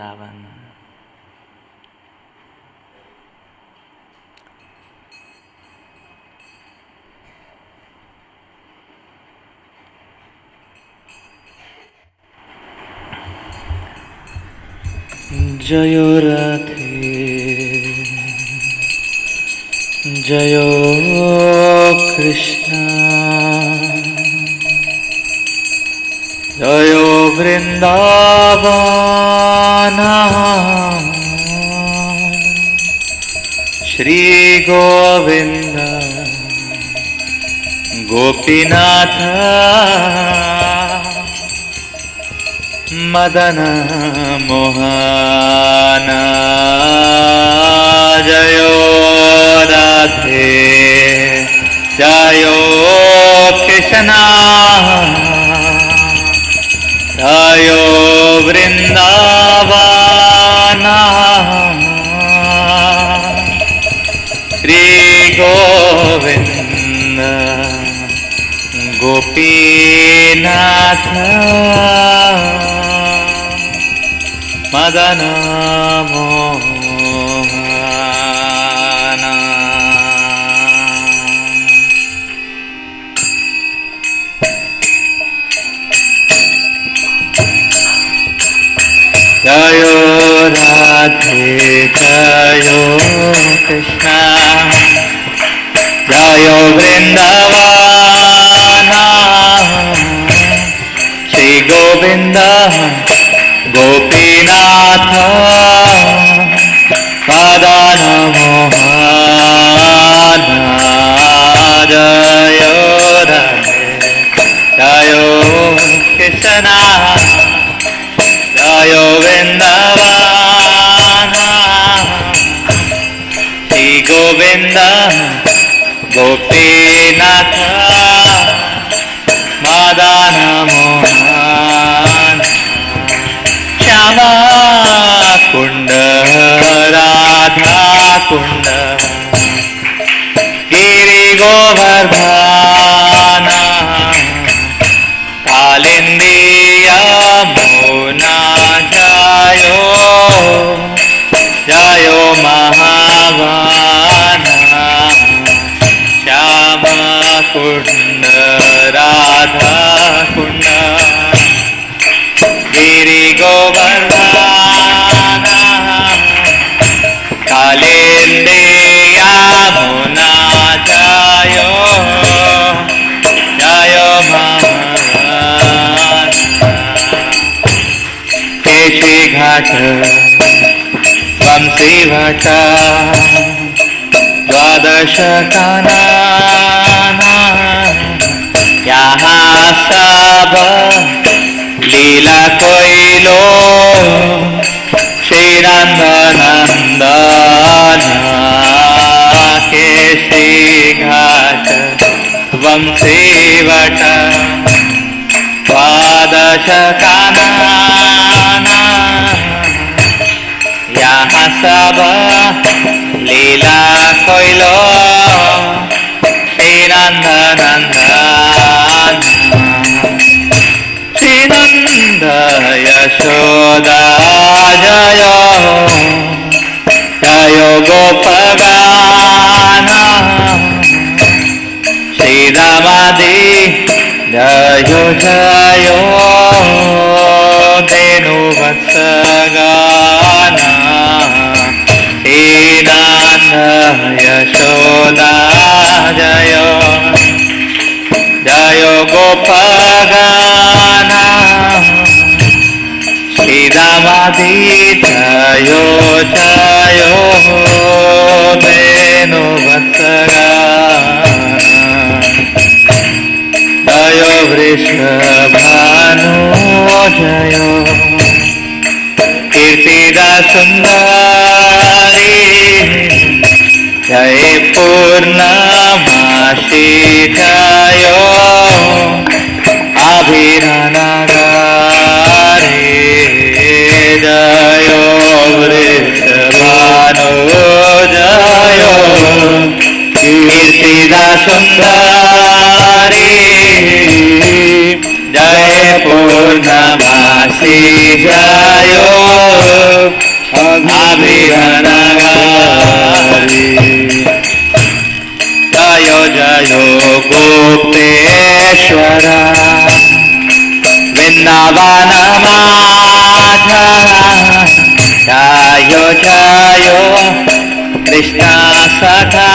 वृंदावन। जय राधे जय कृष्ण जय वृंदावन श्री गोविंद गोपीनाथ मदन मोहन। जय राधे जय कृष्ण जय वृंदावन श्री गोविंद गोपीनाथ मदन मोहन। जय राधे जय कृष्ण जय वृंदावन श्री गोविंद गोपीनाथ मदन मोहन। जय राधे जय कृष्ण जय वृंदावन श्री गोविंद गोपीनाथ मदन मोहन। श्यामा कुंड राधा कुंड गिरि गोवर्धन कालिंदी यमुना जयो जयो महावन। श्यामा कुंड राधा कुंड गिरि गोवर्धन कालिंदी यमुना जयो जयो महावन। केशी घाट वंशी भट्ट द्वादश कानन यहाँ सब लीला कोइलो श्री नंदनंदन। केशी घाट वंशी भट्ट द्वादश कानन यहाँ सब लीला कोइलो श्री नंदनंदन। श्री नंद यशोदा जय जय गोपगान श्री रामादि जय जय धेनु वत्सगान। श्री नंद यशोदा जय जय गोपगान श्री रामादि जय जय धेनु वत्सगान। जय वृषभानु जय कीर्तिदा सुंदरी जय पूर्णमासी जय अभिरानगारी जय वृषभानु जय कीर्तिदा सुंदरी जय पूर्णमासी जय Jayo Jayo Krishna Sakha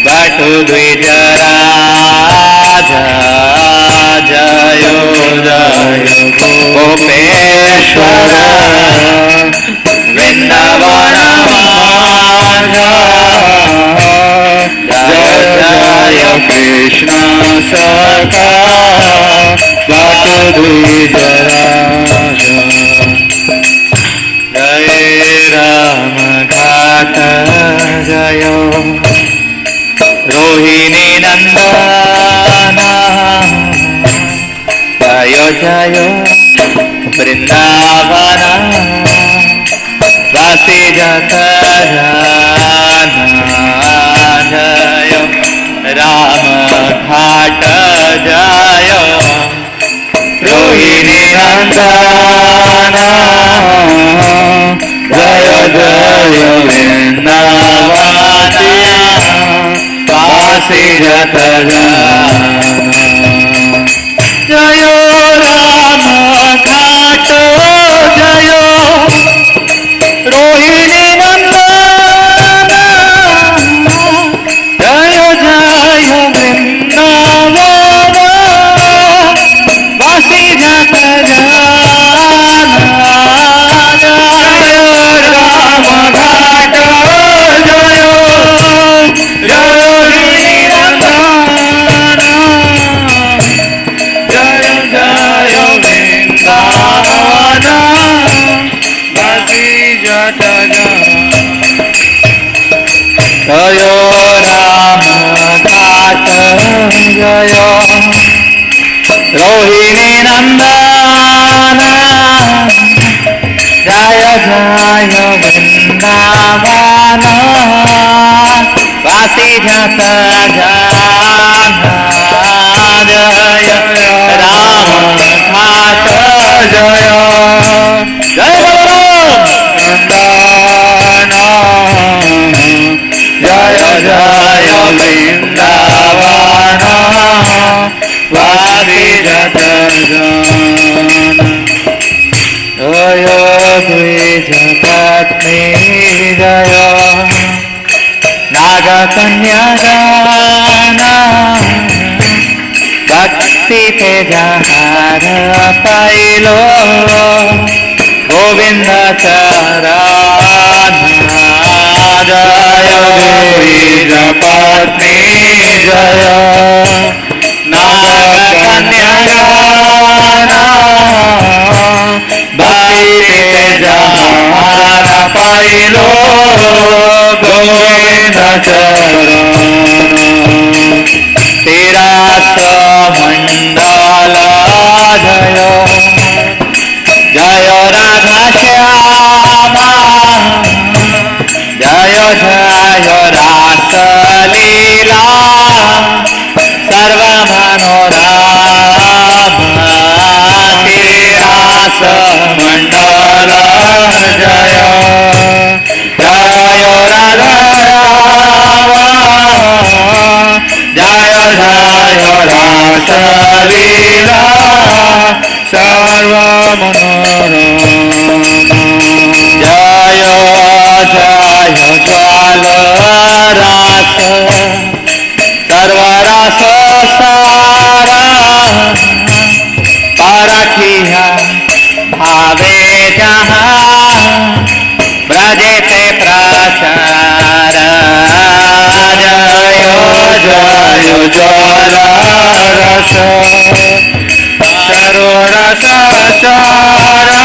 Bhattu Dvijara Jayo Jayo Gopeshwara Vrindavana Jayo Jayo Krishna Sakha Bhattu Dvijara Jai Ram Ghata Jayo Rohini Nandana Jayo Jayo Vrindavana Vasi Jata Jana Jayo Ram Ghata Jayo Rohini Nandana Jayo Jayo Vrindavana Vasi Jata Jana Jayo Ram Ghato Jayo Rohini Nandana Jayo Jayo Vrindavana Vasi Jata Jana Jayo Ram Ghato Jayo Rohini Nandana Jayo Jayo Vrindavana Vasi Jata Jana Jayo Ram Ghato Jayo Rohini Nandana Jayo Jayo Vrindavana Vasi Jata Jana Jayo Ram Ghato Jayo Jayo Nandana Jayo Jayo Vrindavana Vasi Jata Jana Jayo Dvijapatni Jayo Naga Kanya Gana Bhakti Te Jahara Pailo Govinda Charana Jayo Dvijapatni Jayo Naga Kanya Gana Bhakti Te Jahara Pailo Govinda Charana Tera Mandala Jayo Jayo Radha Shyama Jayo Jayo Rasa Leela Sarva Manorama Tera Mandala Jayo Jayo Radha Jayo Jayo Rasa Leela Sarva Manorama Jayo Jayo Jwala Rasa Sarva Rasa Sara Parakhiya Bhave Jaha Brajete Prachara Jayo Jayo Jwala Rasa Sarva Rasa Sara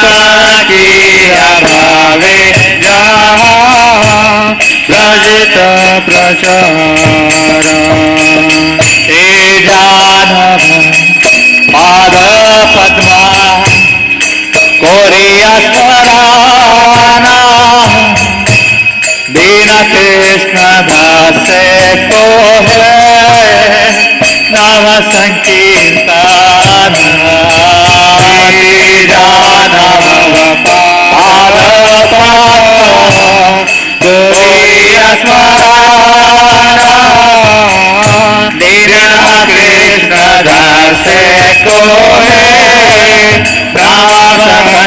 Parakhiya Bhave Jaha Brajete Prachara He Janava Pada Padma Koriya Smarana Dina Krishna Dase Ko Hai Nama Sankirtana Janava Pada Padma Koriya Smarana Dina Krishna Dase Ko Hai Nama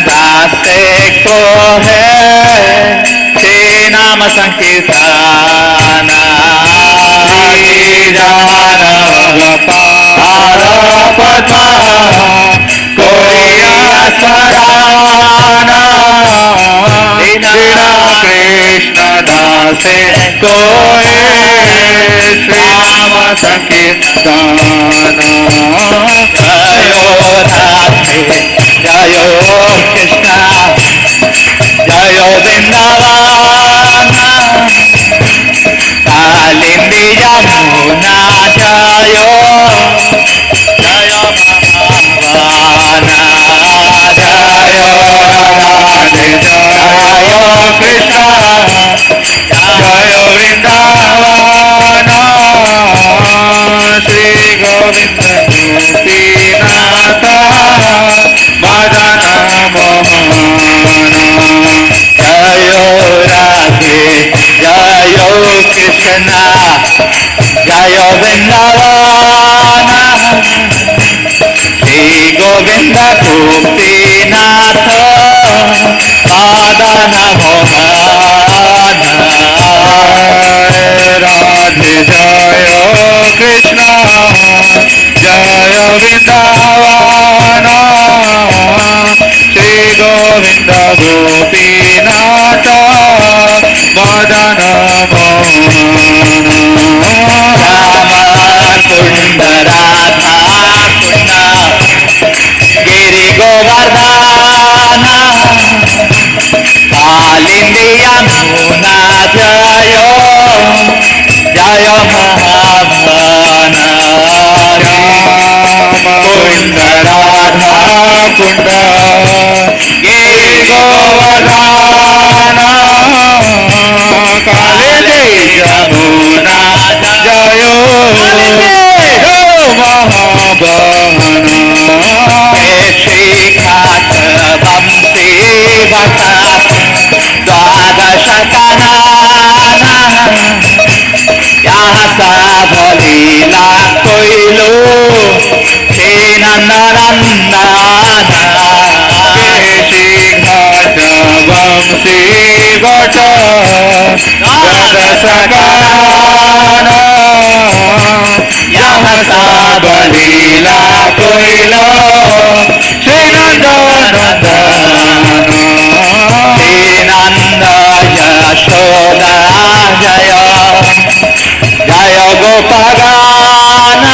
दासे को है श्री नाम संकीर्तन जानव पार पद्मा कोई स्मरण दीन कृष्ण दासे कोई श्री नाम संकीर्तन जयो राधे जयो कृष्ण जयो वृंदावन कालिंदी यमुना जयो जयो महावाना जयो राधे जयो कृष्ण जयो वृंदावन श्री गोविंद गोपीनाथ मदन मोहन जयो राधे जयो कृष्ण जयो वृंदावन श्री गोविंद गोपीनाथ मदन मोहन राधे जयो कृष्ण जय वृंदावन श्री गोविंद गोपीनाथ मदन मोहन कुंड राधा कुंड गिरि गोवर्धन कालिंदी यमुना जयो जय महाभान कुंड राधा कुंड गिरि गोवर्धन कालिंदी यमुना जयो महाभान श्री घाट वंशी वट द्वादश कनाना यहाँ सावलीला कोइलो श्री नंदनंदन श्री घाट वंशी वट द्वादश कनाना यहाँ सावलीला कोइलो श्री नंदनंदन श्री नंद यशोदा जय जय गोपगान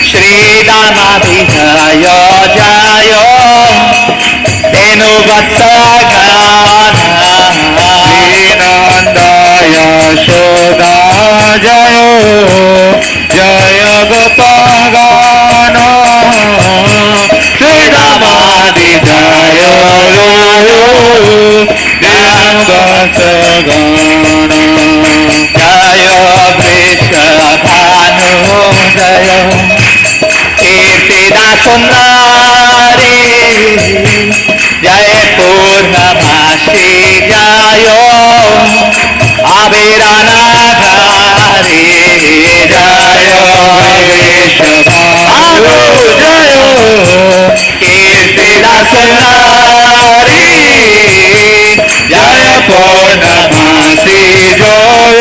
श्री दामाभिजय जय धेनुवत्सगान श्री नंद यशोदा जय जय गोपगान श्री दामाभिजय धेनुवत्सगान जय वृषभानु जय कीर्तिदा सुंदरी जय पूर्णमासी जय अभिरानाधारी जय वृषभानु जय कीर्तिदा सुंदरी जय पूर्णमासी जय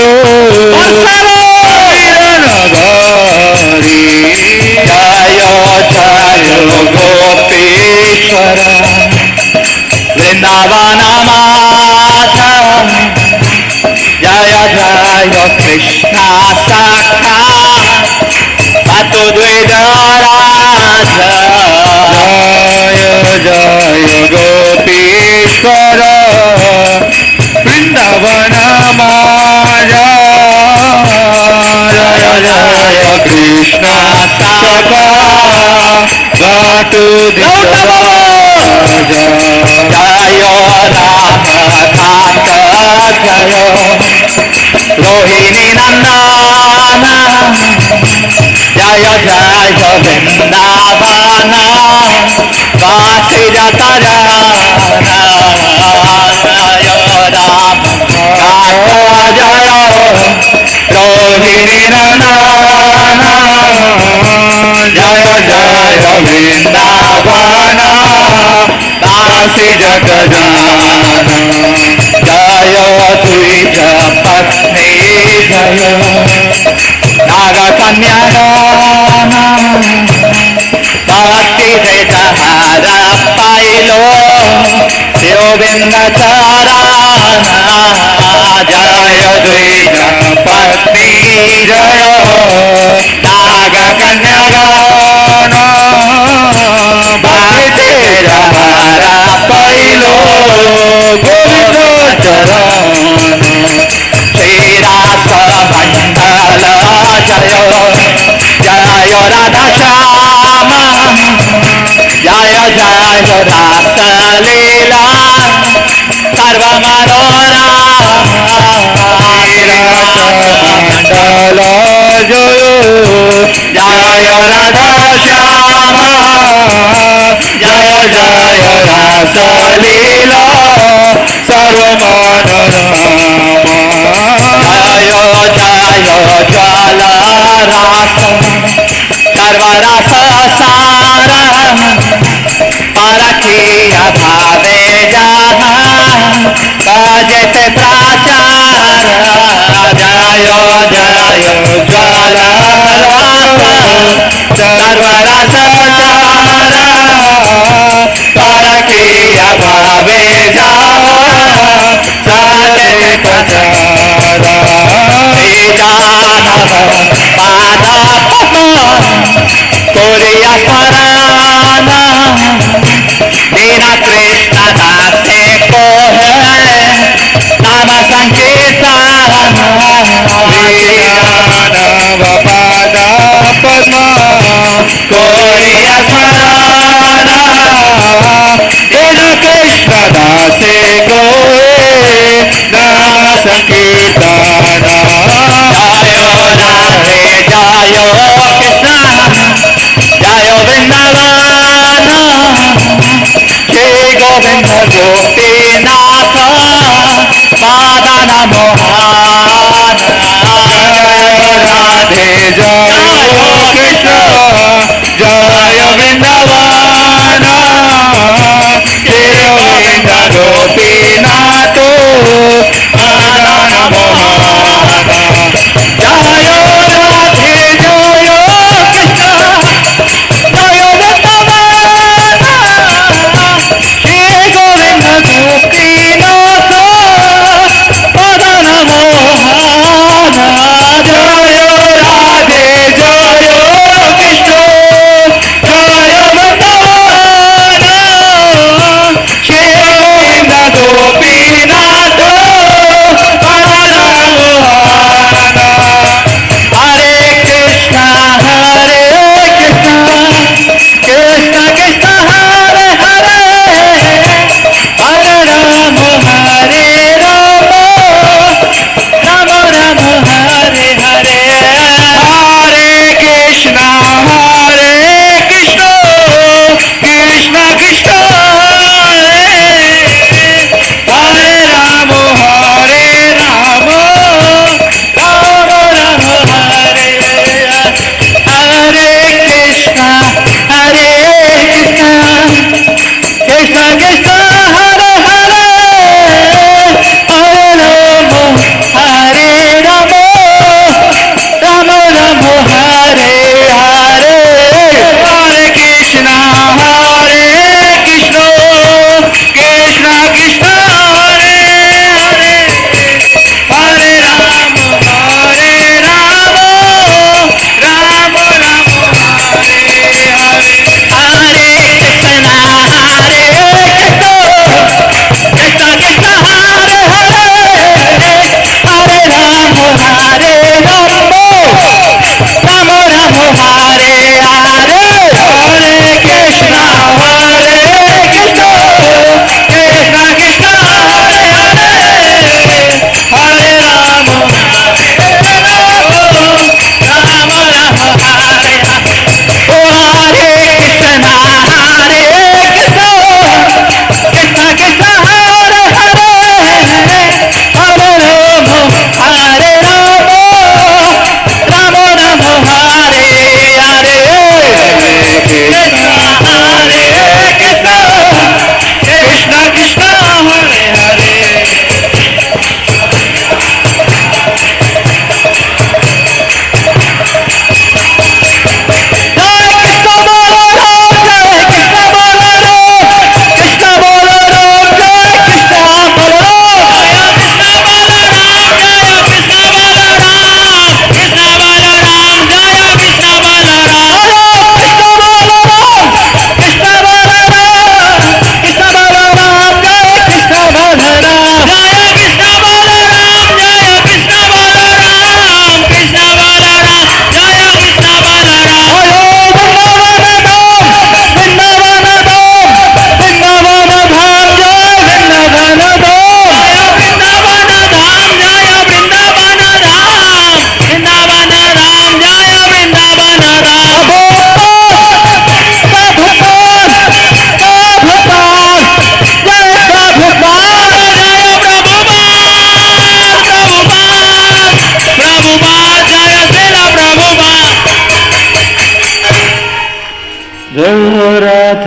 नगरी जय जय गोपीश्वर वृंदावन माता जय जय कृष्ण सखा पतु द्विजराज जय जय गोपीश्वर वृंदावन माया जय जय कृष्ण सखा पतु द्विजराज जय राम कांत जय रोहिणी नंदन जय जय वृंदावन वासी जता जय राम कांत जय रोहिणी नंदन जय जय वृंदावन गजानन जय द्विज पत्नी जय नाग कन्या भक्ति से सहारा पाइलो गोविंद चराना जय द्विज पत्नी जय नाग कन्या भक्ति से सहारा पाइलो गोविंद चरण श्रीरास मंडल जय जय राधा श्याम जय जय रास लीला सर्व मंडल जय जय राधा श्याम जय जय रास लीला सर्व जय जय ज्वाल रास सर्वरस सार परखिया भावे जहाँ बजते प्राचार जय जय ज्वाल सर्वरस सार परखिया भावे जहाँ सजते प्रचार पादा कोरिया स्मराना दीना कृष्ण दासे को है नाम संकीर्तन मानव पादा पद्म कोरिया स्मराना दीना कृष्ण दासे को नाम संकीर्तन जय राधे जय कृष्ण जय वृंदावन श्री गोविंद गोपीनाथ पादन मोहन जय राधे जय कृष्ण जय वृंदावन श्री गोविंद गोपीनाथ पादन मोहन जय राधे जय कृष्ण जय वृंदावन श्री गोविंद गोपीनाथ पदन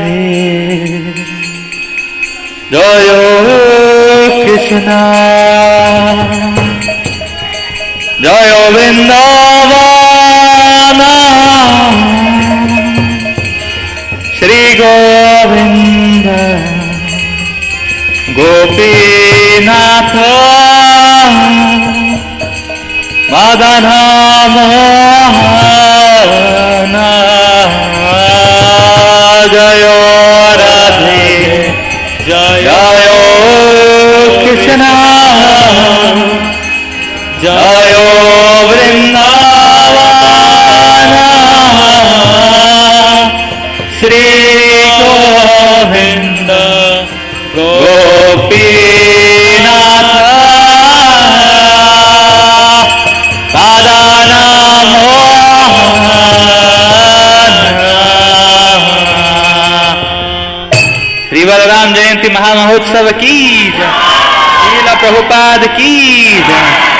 রাধে জয় কৃষ্ণ জয় বৃন্দাবন শ্রী গোবিন্দ গোপীনাথ মদন মোহন জয় রাধে জয় কৃষ্ণ জয় বৃন্দাবন শ্রী গোবিন্দ গোপীনাথ মদন মোহन श्री बलराम जयंती महामहोत्सव की जय श्रील प्रभुपाद की जय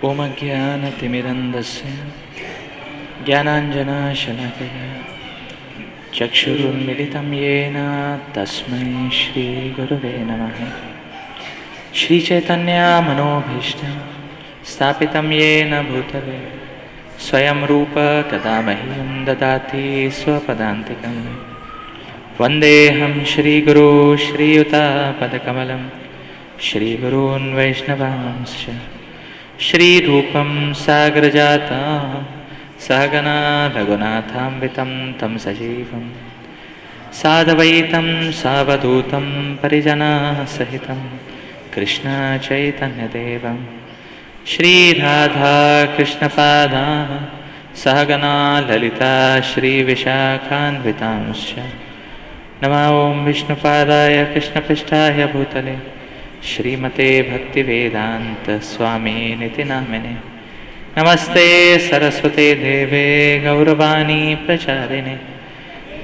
ओम ज्ञानतिमिरन्धस्य ज्ञानाञ्जनशलाकया चक्षुरुन्मिलितं येन तस्मै श्रीगुरुवे नमः श्रीचैतन्यमनोभीष्टं स्थापितं येन भूतले स्वयं रूप कदा मह्यं ददाति स्वपदान्तिकं वन्देऽहं श्रीगुरो श्रीयुतापदकमलं श्रीगुरून् वैष्णवांश्च श्रीरूपं सागरजातं सहगना रघुनाथान्वितं तं सजीवं साद्वैतं सावधूतं परिजनसहितं कृष्णचैतन्यदेवं श्रीराधाकृष्णपादाः सहगना ललिता श्रीविशाखान्वितांश्च नमो ॐ विष्णुपादाय कृष्णपृष्ठाय भूतले श्रीमते भक्तिवेदांत स्वामिनिति नामिने नमस्ते सरस्वते देवे गौरवाणी प्रचारिणे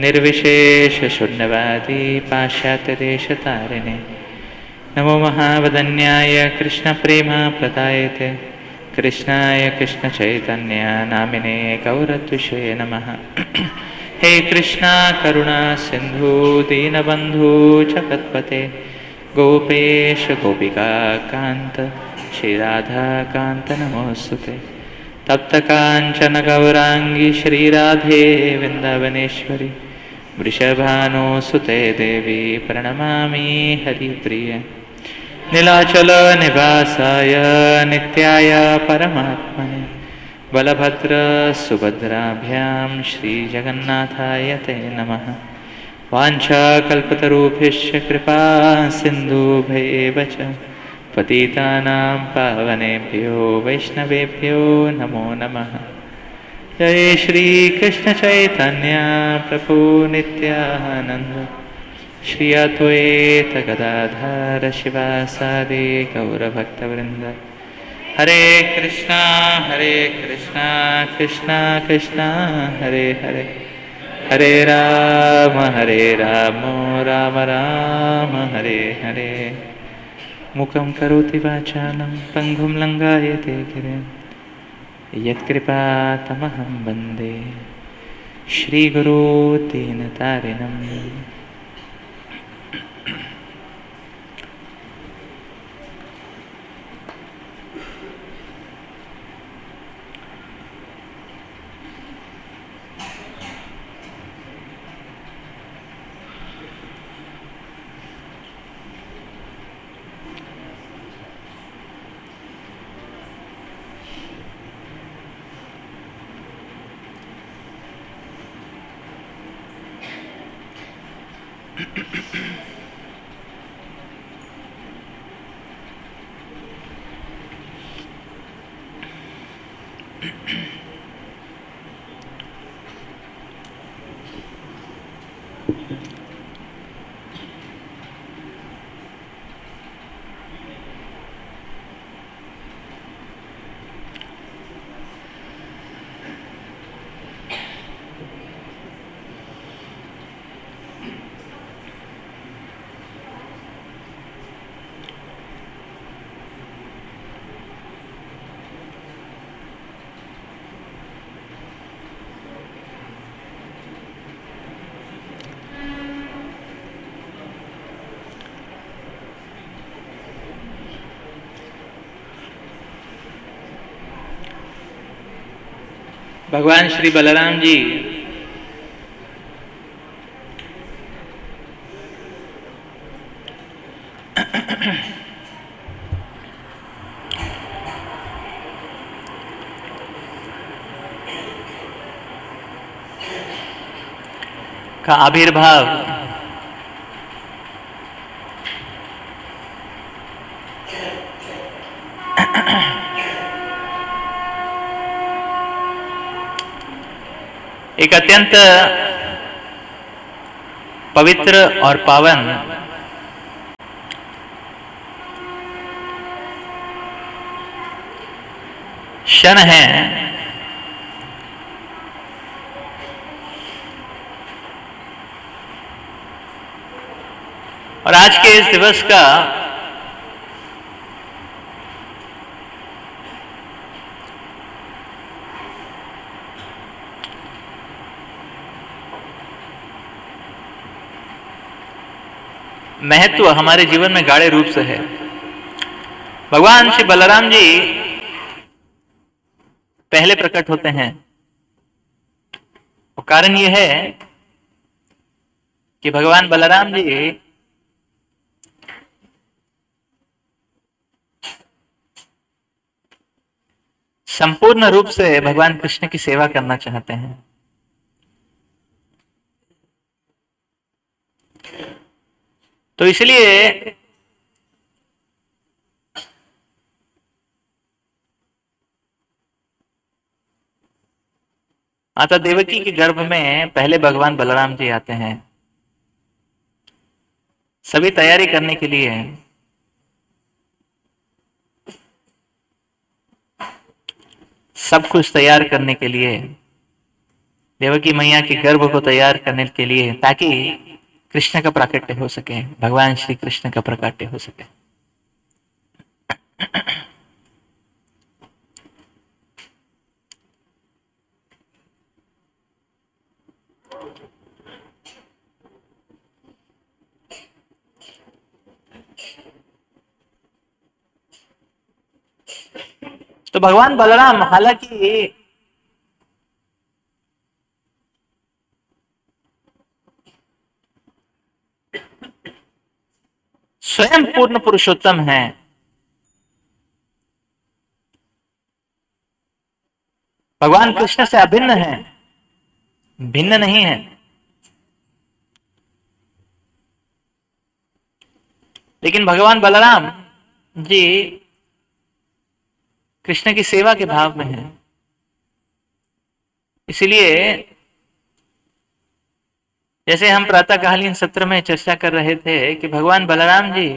निर्विशेषशून्यवादी पाश्चात्यदेशतारिणे नमो महावदन्याय कृष्णप्रेमप्रदायते कृष्णाय कृष्णचैतन्य नामिने गौरद्विषे नमः हे कृष्णा करुणा सिन्धु दीनबन्धु जगत्पते गोपेश गोपिका कांत श्री राधा कांत नमोस्तुते तप्त कांचन गौरांगी श्री राधे वृंदावनेश्वरी वृषभानुसुते देवी प्रणमामि हरिप्रिय नीलाचल निवासाय नित्याय परमात्मने बलभद्र सुभद्राभ्यां श्रीजगन्नाथाय ते नमः वाञ्छाकल्पतरुभ्यश्च कृपा सिन्धुभ्येव च पतितानां पावनेभ्यो वैष्णवेभ्यो नमो नमः जय श्रीकृष्णचैतन्य प्रभु नित्यानन्द श्री अद्वैत गदाधर शिवासादि गौरभक्तवृन्द हरे कृष्णा कृष्णा कृष्णा हरे हरे हरे राम राम राम हरे हरे मुखं करोति वाचालं पङ्गुं लङ्घयते गिरिं यत्कृपातमहं वन्दे श्रीगुरो दीनतारिणम् भगवान श्री बलराम जी का आविर्भाव एक अत्यंत पवित्र और पावन क्षण है। और आज के इस दिवस का महत्व हमारे जीवन में गाढ़े रूप से है। भगवान श्री बलराम जी पहले प्रकट होते हैं। और कारण यह है कि भगवान बलराम जी संपूर्ण रूप से भगवान कृष्ण की सेवा करना चाहते हैं। तो इसलिए माता देवकी के गर्भ में पहले भगवान बलराम जी आते हैं सभी तैयारी करने के लिए। सब कुछ तैयार करने के लिए, देवकी मैया के गर्भ को तैयार करने के लिए, ताकि कृष्ण का प्राकट्य हो सके, भगवान श्री कृष्ण का प्राकट्य हो सके। तो भगवान बलराम हालांकि स्वयं पूर्ण पुरुषोत्तम है, भगवान कृष्ण से अभिन्न है, भिन्न नहीं है, लेकिन भगवान बलराम जी कृष्ण की सेवा के भाव में है। इसलिए जैसे हम प्रातःकालीन सत्र में चर्चा कर रहे थे कि भगवान बलराम जी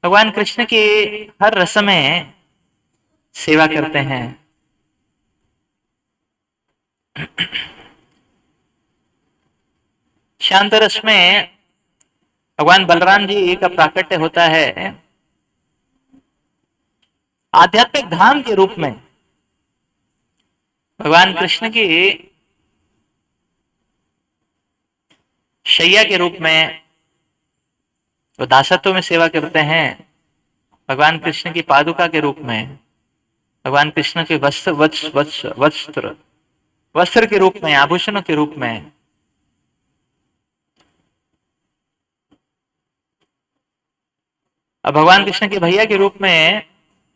भगवान कृष्ण की हर रस में सेवा करते हैं। शांत रस में भगवान बलराम जी का प्राकट्य होता है आध्यात्मिक धाम के रूप में। भगवान कृष्ण की शैया के रूप में वो दासत्व में सेवा करते हैं, भगवान कृष्ण की पादुका के रूप में, भगवान कृष्ण के वस्त्र के रूप में, आभूषणों के रूप में। अब भगवान कृष्ण के भैया के रूप में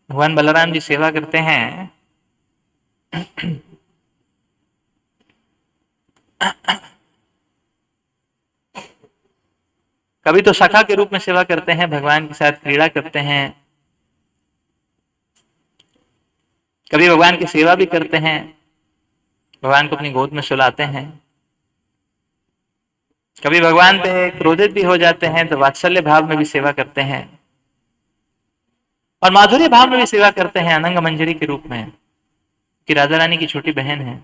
भगवान बलराम जी सेवा करते हैं। कभी तो सखा के रूप में सेवा करते हैं, भगवान के साथ क्रीड़ा करते हैं, कभी भगवान की सेवा भी करते हैं, भगवान को अपनी गोद में सुलाते हैं, कभी भगवान पे क्रोधित भी हो जाते हैं तो वात्सल्य भाव में भी सेवा करते हैं, और माधुर्य भाव में भी सेवा करते हैं अनंग मंजरी के रूप में, कि राधा रानी की छोटी बहन है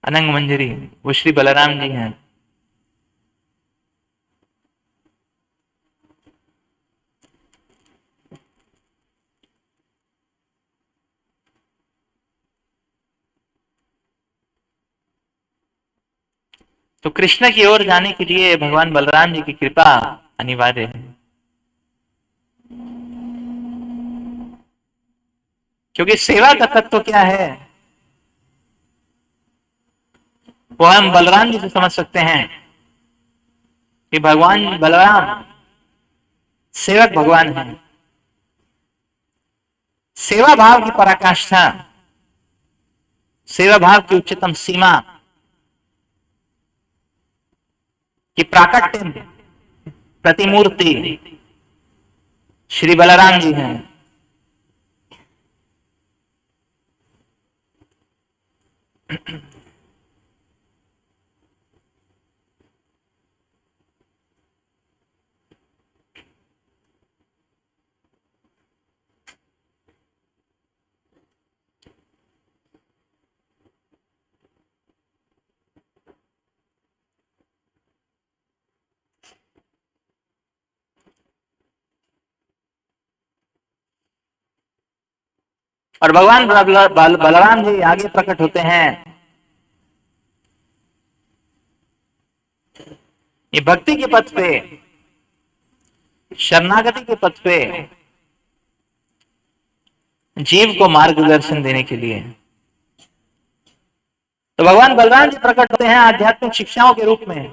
अनंग मंजरी, वो श्री बलराम जी हैं। तो कृष्ण की ओर जाने के लिए भगवान बलराम जी की कृपा अनिवार्य है, क्योंकि सेवा का तत्व क्या है वो हम बलराम जी से समझ सकते हैं कि भगवान बलराम सेवक भगवान है। सेवा भाव की पराकाष्ठा, सेवा भाव की उच्चतम सीमा की प्राकट्य प्रतिमूर्ति श्री बलराम जी हैं। और भगवान बलराम जी आगे प्रकट होते हैं। ये भक्ति के पथ पे, शरणागति के पथ पे जीव को मार्गदर्शन देने के लिए, तो भगवान बलराम जी प्रकट होते हैं आध्यात्मिक शिक्षाओं के रूप में।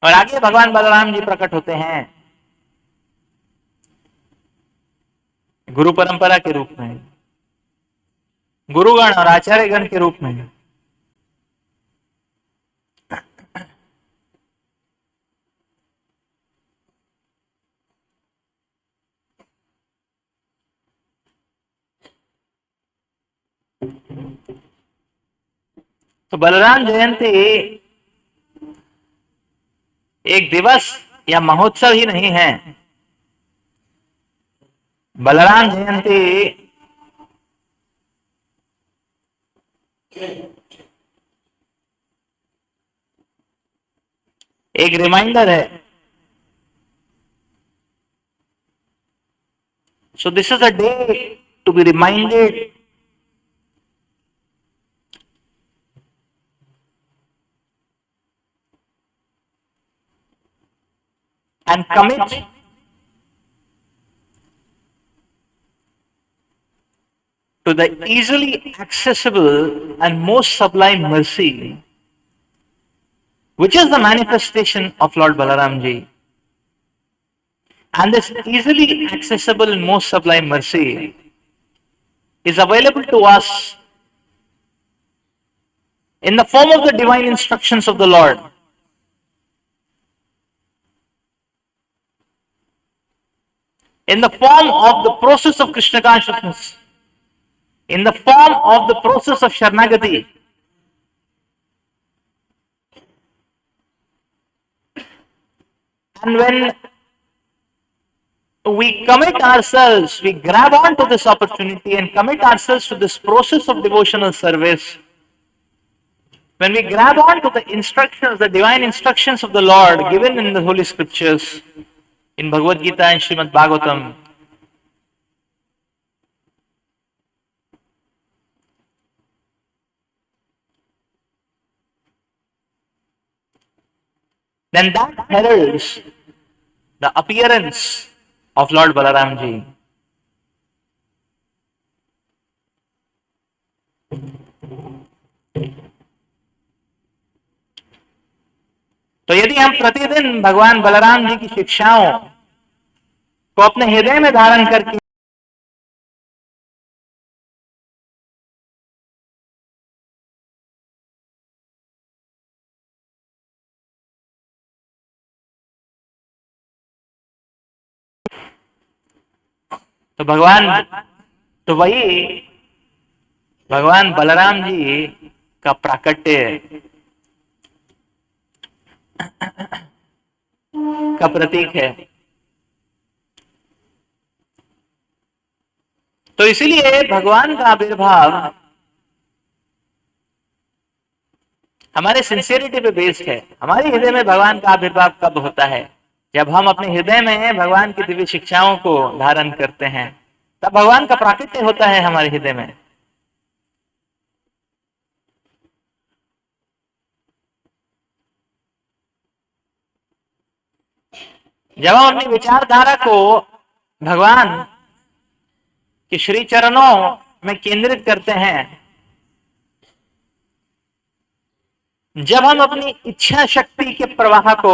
और आगे भगवान बलराम जी प्रकट होते हैं गुरु परंपरा के रूप में, गुरुगण और आचार्य गण के रूप में। तो बलराम जयंती एक दिवस या महोत्सव ही नहीं है, बलराम जयंती एक रिमाइंडर है। So this is a day to be reminded and commit to the easily accessible and most sublime mercy, which is the manifestation of Lord Balaram Ji. And this easily accessible and most sublime mercy is available to us in the form of the divine instructions of the Lord. In the form of the process of Krishna consciousness, in the form of the process of Sharanagati. And when we commit ourselves, we grab onto this opportunity and commit ourselves to this process of devotional service. When we grab onto the instructions, the divine instructions of the Lord given in the Holy Scriptures, in Bhagavad Gita and Srimad Bhagavatam, then that heralds the appearance of Lord Balaram Ji. तो यदि हम प्रतिदिन भगवान बलराम जी की शिक्षाओं को अपने हृदय में धारण करके तो तो वही भगवान बलराम जी का प्राकट्य का प्रतीक है। तो इसीलिए भगवान का आविर्भाव हमारे सिंसियरिटी पे बेस्ड है। हमारे हृदय में भगवान का आविर्भाव कब होता है? जब हम अपने हृदय में भगवान की दिव्य शिक्षाओं को धारण करते हैं, तब भगवान का प्राकट्य होता है हमारे हृदय में। जब हम अपनी विचारधारा को भगवान के श्री चरणों में केंद्रित करते हैं, जब हम अपनी इच्छा शक्ति के प्रवाह को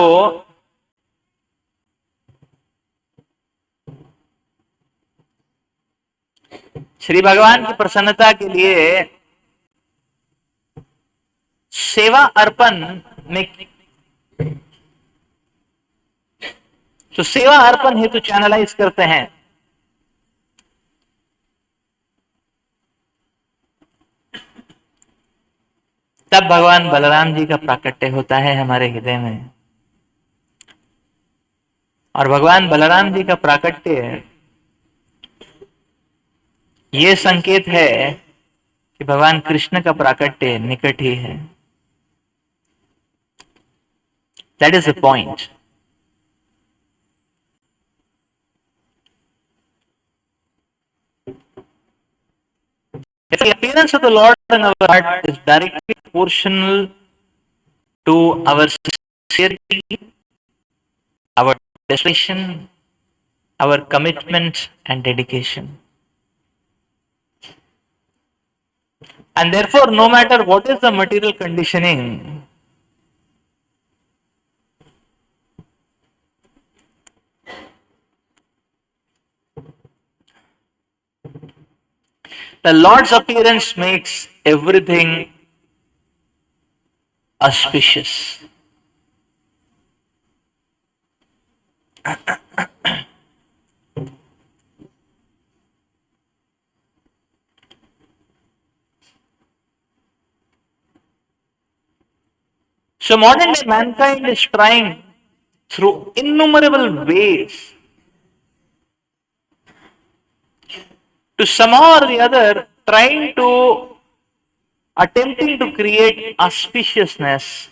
श्री भगवान की प्रसन्नता के लिए सेवा अर्पण में, तो सेवा अर्पण हेतु चैनलाइज करते हैं, तब भगवान बलराम जी का प्राकट्य होता है हमारे हृदय में। और भगवान बलराम जी का प्राकट्य ये संकेत है कि भगवान कृष्ण का प्राकट्य निकट ही है। That is the point. The appearance of the Lord in our heart is directly proportional to our sincerity, our desperation, our commitment and dedication. And therefore, no matter what is the material conditioning, the Lord's appearance makes everything auspicious. So modern day mankind is trying through innumerable ways to somehow or the other trying to attempting to create auspiciousness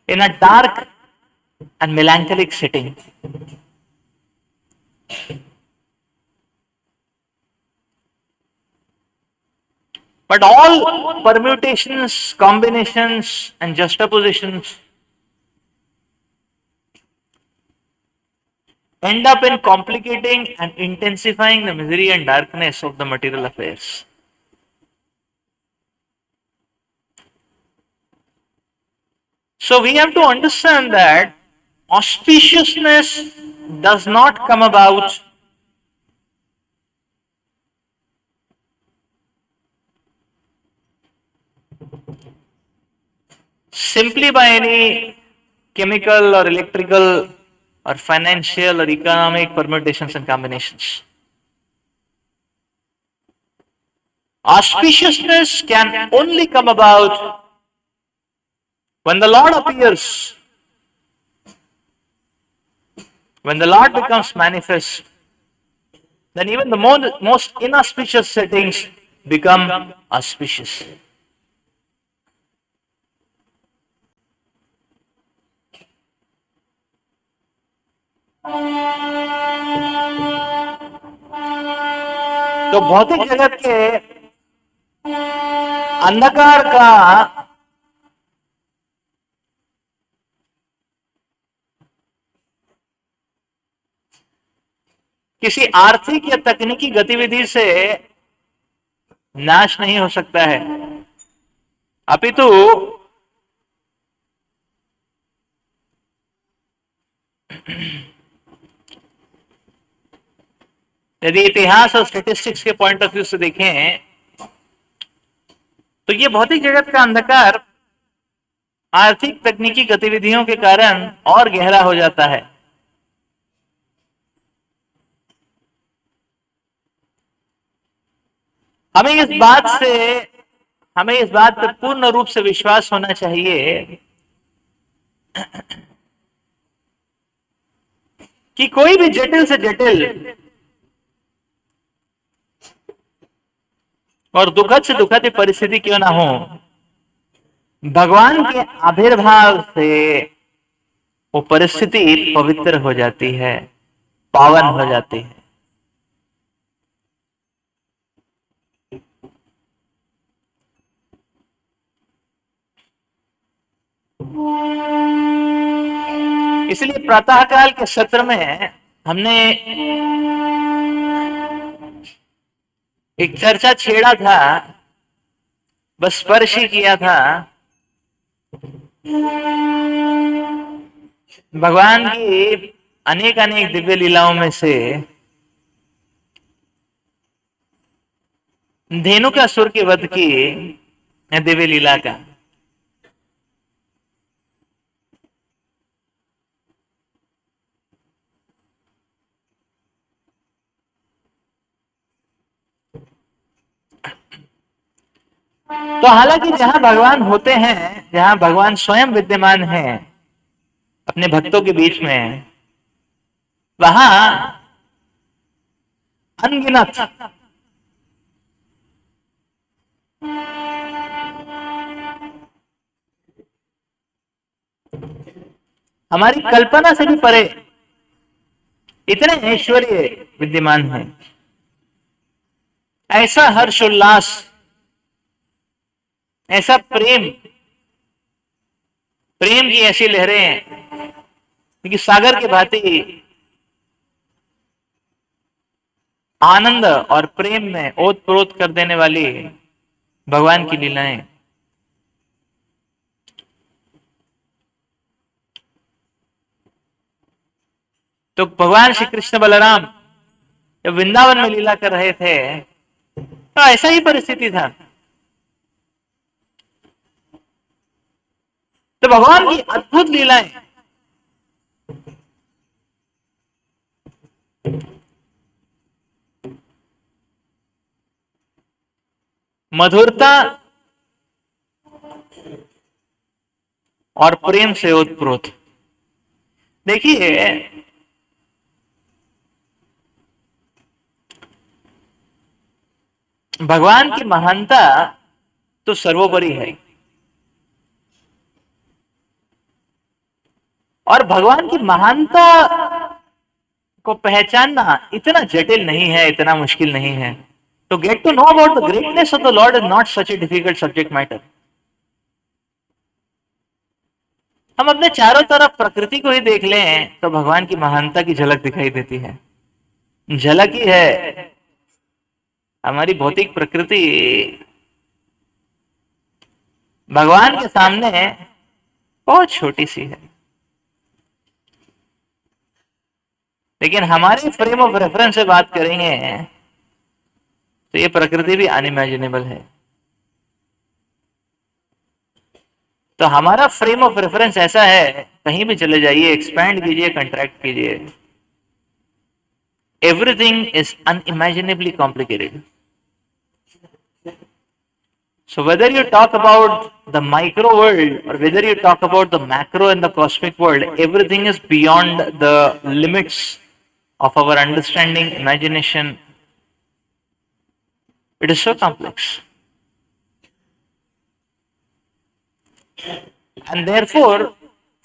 in a dark and melancholic setting. But all permutations, combinations, and juxtapositions end up in complicating and intensifying the misery and darkness of the material affairs. So we have to understand that auspiciousness does not come about simply by any chemical or electrical or financial or economic permutations and combinations. Auspiciousness can only come about when the Lord appears, when the Lord becomes manifest. Then even the most inauspicious settings become auspicious. तो भौतिक जगत के अंधकार का किसी आर्थिक या तकनीकी गतिविधि से नाश नहीं हो सकता है, अपितु यदि इतिहास और स्टैटिस्टिक्स के पॉइंट ऑफ व्यू से देखें तो ये भौतिक जगत का अंधकार आर्थिक तकनीकी गतिविधियों के कारण और गहरा हो जाता है। हमें इस बात से हमें इस बात पर पूर्ण रूप से विश्वास होना चाहिए कि कोई भी जटिल से जटिल और दुखद से दुखद परिस्थिति क्यों ना हो, भगवान के आविर्भाव से वो परिस्थिति पवित्र हो जाती है, पावन हो जाती है। इसलिए प्रातःकाल के सत्र में हमने एक चर्चा छेड़ा था, बस स्पर्श ही किया था, भगवान की अनेक अनेक दिव्य लीलाओं में से धेनुकासुर के वध की दिव्य लीला का। तो हालांकि जहां भगवान होते हैं, जहां भगवान स्वयं विद्यमान हैं अपने भक्तों के बीच में, वहां अनगिनत हमारी कल्पना से भी परे इतने ऐश्वर्य विद्यमान हैं, ऐसा हर्षोल्लास, ऐसा प्रेम, प्रेम की ऐसी लहरें हैं कि सागर की भांति आनंद और प्रेम में ओतप्रोत कर देने वाली भगवान की लीलाएं। तो भगवान श्री कृष्ण बलराम जब वृंदावन में लीला कर रहे थे तो ऐसा ही परिस्थिति था। तो भगवान की अद्भुत लीलाएं, मधुरता और प्रेम से ओतप्रोत। देखिए, भगवान की महानता तो सर्वोपरि है, और भगवान की महानता को पहचानना इतना जटिल नहीं है, इतना मुश्किल नहीं है। To get to know about the greatness of the Lord is not such a difficult subject matter. हम अपने चारों तरफ प्रकृति को ही देख लें तो भगवान की महानता की झलक दिखाई देती है। झलक ही है। हमारी भौतिक प्रकृति भगवान के सामने बहुत छोटी सी है, लेकिन हमारे फ्रेम ऑफ रेफरेंस से बात करेंगे तो ये प्रकृति भी अनइमेजिनेबल है। तो हमारा फ्रेम ऑफ रेफरेंस ऐसा है, कहीं भी चले जाइए, एक्सपैंड कीजिए, कंट्रैक्ट कीजिए, everything is unimaginably complicated. So whether you talk about the micro world or whether you talk about the macro and the cosmic world, everything is beyond the limits of our understanding, imagination. It is so complex. And therefore,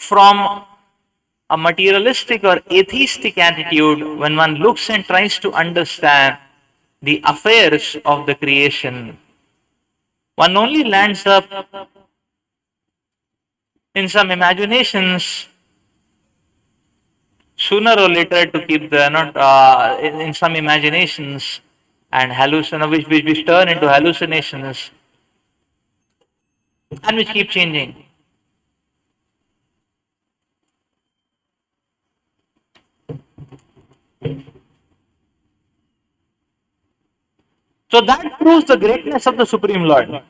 from a materialistic or atheistic attitude, when one looks and tries to understand the affairs of the creation, one only lands up in some imaginations, sooner or later, to keep the not in some imaginations and which turn into hallucinations and which keep changing. So that proves the greatness of the Supreme Lord.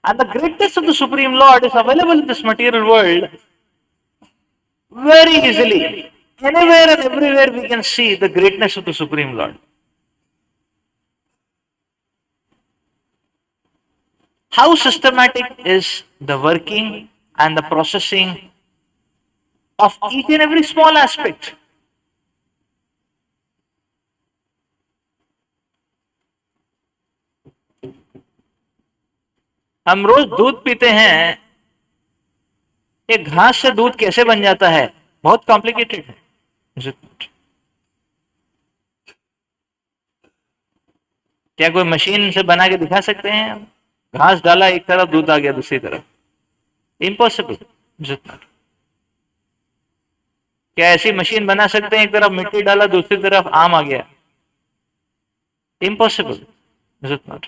And the greatness of the Supreme Lord is available in this material world very easily. Anywhere and everywhere we can see the greatness of the Supreme Lord. How systematic is the working and the processing of each and every small aspect. हम रोज दूध पीते हैं, एक घास से दूध कैसे बन जाता है, बहुत कॉम्प्लिकेटेड है। क्या कोई मशीन से बना के दिखा सकते हैं? घास डाला एक तरफ, दूध आ गया दूसरी तरफ, इम्पॉसिबल। क्या ऐसी मशीन बना सकते हैं एक तरफ मिट्टी डाला दूसरी तरफ आम आ गया? Impossible, is it not?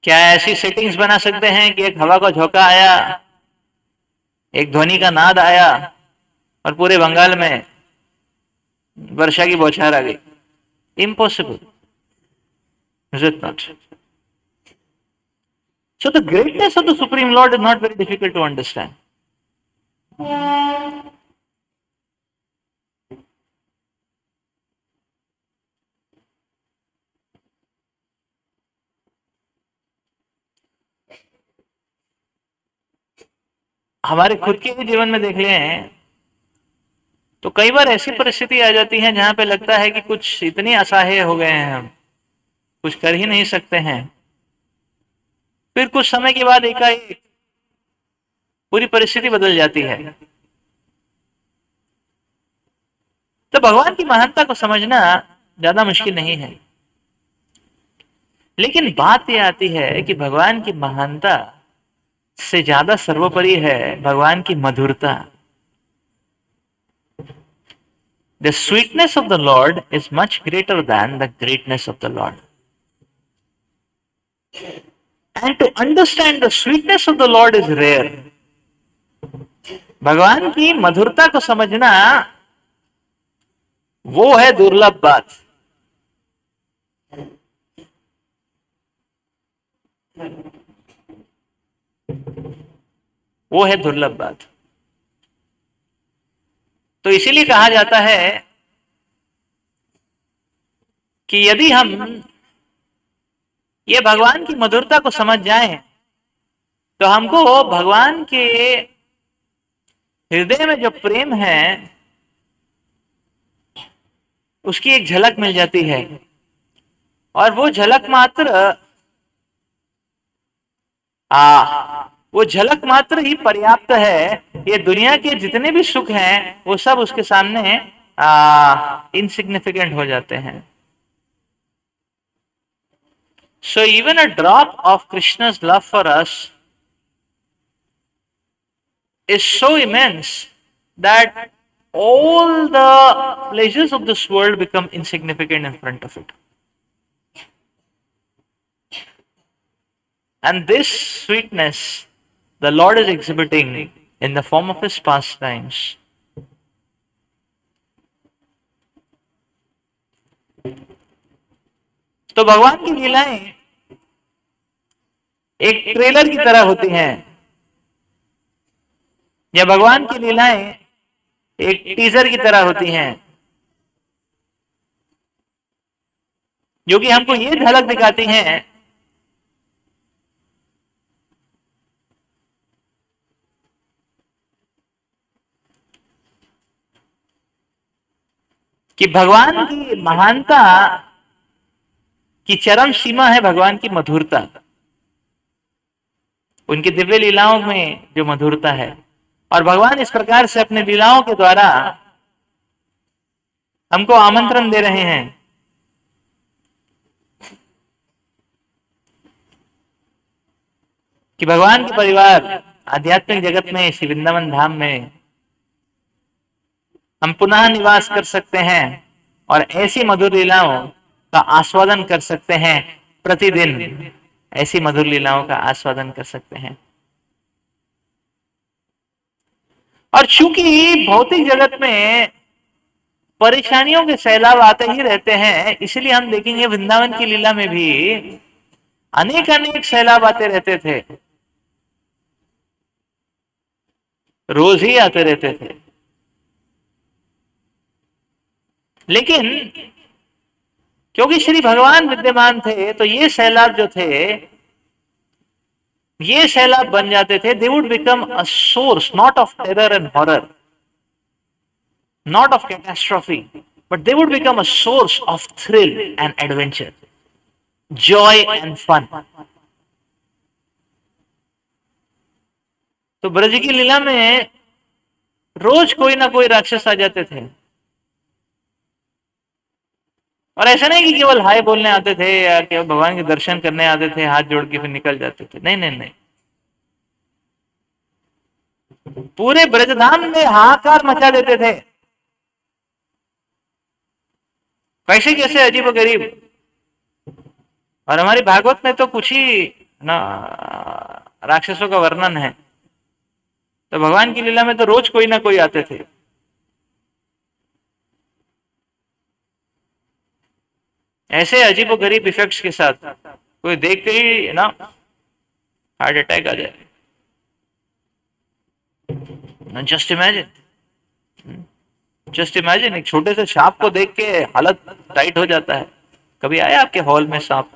क्या ऐसी सेटिंग्स बना सकते हैं कि एक हवा का झोंका आया, एक ध्वनि का नाद आया और पूरे बंगाल में वर्षा की बौछार आ गई? Impossible, is it not? So the greatness of the Supreme Lord is not very difficult to understand. हमारे खुद के भी जीवन में देख लें तो कई बार ऐसी परिस्थिति आ जाती है जहां पे लगता है कि कुछ इतने असहाय हो गए हैं, हम कुछ कर ही नहीं सकते हैं। फिर कुछ समय के बाद एकाएक पूरी परिस्थिति बदल जाती है। तो भगवान की महानता को समझना ज्यादा मुश्किल नहीं है, लेकिन बात यह आती है कि भगवान की महानता से ज्यादा सर्वोपरि है भगवान की मधुरता। The sweetness of the Lord is much greater than the greatness of the Lord. And to understand the sweetness of the Lord is rare. भगवान की मधुरता को समझना वो है दुर्लभ बात। वो है दुर्लभ बात। तो इसीलिए कहा जाता है कि यदि हम ये भगवान की मधुरता को समझ जाएं तो हमको भगवान के हृदय में जो प्रेम है उसकी एक झलक मिल जाती है। और वो झलक मात्र वो झलक मात्र ही पर्याप्त है। ये दुनिया के जितने भी सुख हैं वो सब उसके सामने इनसिग्निफिकेंट हो जाते हैं। So even a drop of Krishna's love for us is so immense that all the pleasures of this world become insignificant in front of it. And this sweetness the Lord is exhibiting in the form of his pastimes. तो भगवान की लीलाएं एक trailer की तरह होती हैं, या भगवान की लीलाएं एक टीजर की तरह होती हैं, जो कि हमको ये झलक दिखाती हैं कि भगवान की महानता की चरम सीमा है भगवान की मधुरता, उनकी दिव्य लीलाओं में जो मधुरता है। और भगवान इस प्रकार से अपने लीलाओं के द्वारा हमको आमंत्रण दे रहे हैं कि भगवान के परिवार आध्यात्मिक जगत में श्री वृंदावन धाम में हम पुनः निवास कर सकते हैं और ऐसी मधुर लीलाओं का आस्वादन कर सकते हैं। प्रतिदिन ऐसी मधुर लीलाओं का आस्वादन कर सकते हैं। और चूंकि भौतिक जगत में परेशानियों के सैलाब आते ही रहते हैं, इसलिए हम देखेंगे वृंदावन की लीला में भी अनेक अनेक सैलाब आते रहते थे, रोज ही आते रहते थे। लेकिन क्योंकि श्री भगवान विद्यमान थे, तो ये सैलाब जो थे, ये सैलाब बन जाते थे। They would become a source not of terror and horror, not of catastrophe, but they would become a source of thrill and adventure, joy and fun. तो ब्रज की लीला में रोज कोई ना कोई राक्षस आ जाते थे, और ऐसा नहीं कि केवल हाय बोलने आते थे या केवल भगवान के दर्शन करने आते थे, हाथ जोड़ के फिर निकल जाते थे। नहीं नहीं नहीं, पूरे ब्रजधाम में हाहाकार मचा देते थे। कैसे कैसे अजीब गरीब। और हमारी भागवत में तो कुछ ही ना राक्षसों का वर्णन है, तो भगवान की लीला में तो रोज कोई ना कोई आते थे। ऐसे अजीब गरीब इफेक्ट्स के साथ कोई देख के ही ना हार्ट अटैक आ जाए। जस्ट इमेजिन, जस्ट इमेजिन, एक छोटे से सांप को देख के हालत टाइट हो जाता है। कभी आया आपके हॉल में सांप,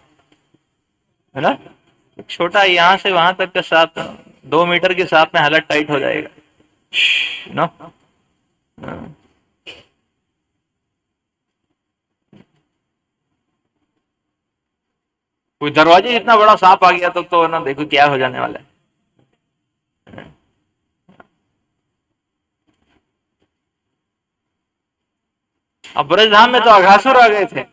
है ना? छोटा यहां से वहां तक का सांप, 2 मीटर के सांप में हालत टाइट हो जाएगा ना। कोई दरवाजे इतना बड़ा सांप आ गया तो ना देखो क्या हो जाने वाला है। अब ब्रजधाम में तो अघासुर आ गए थे।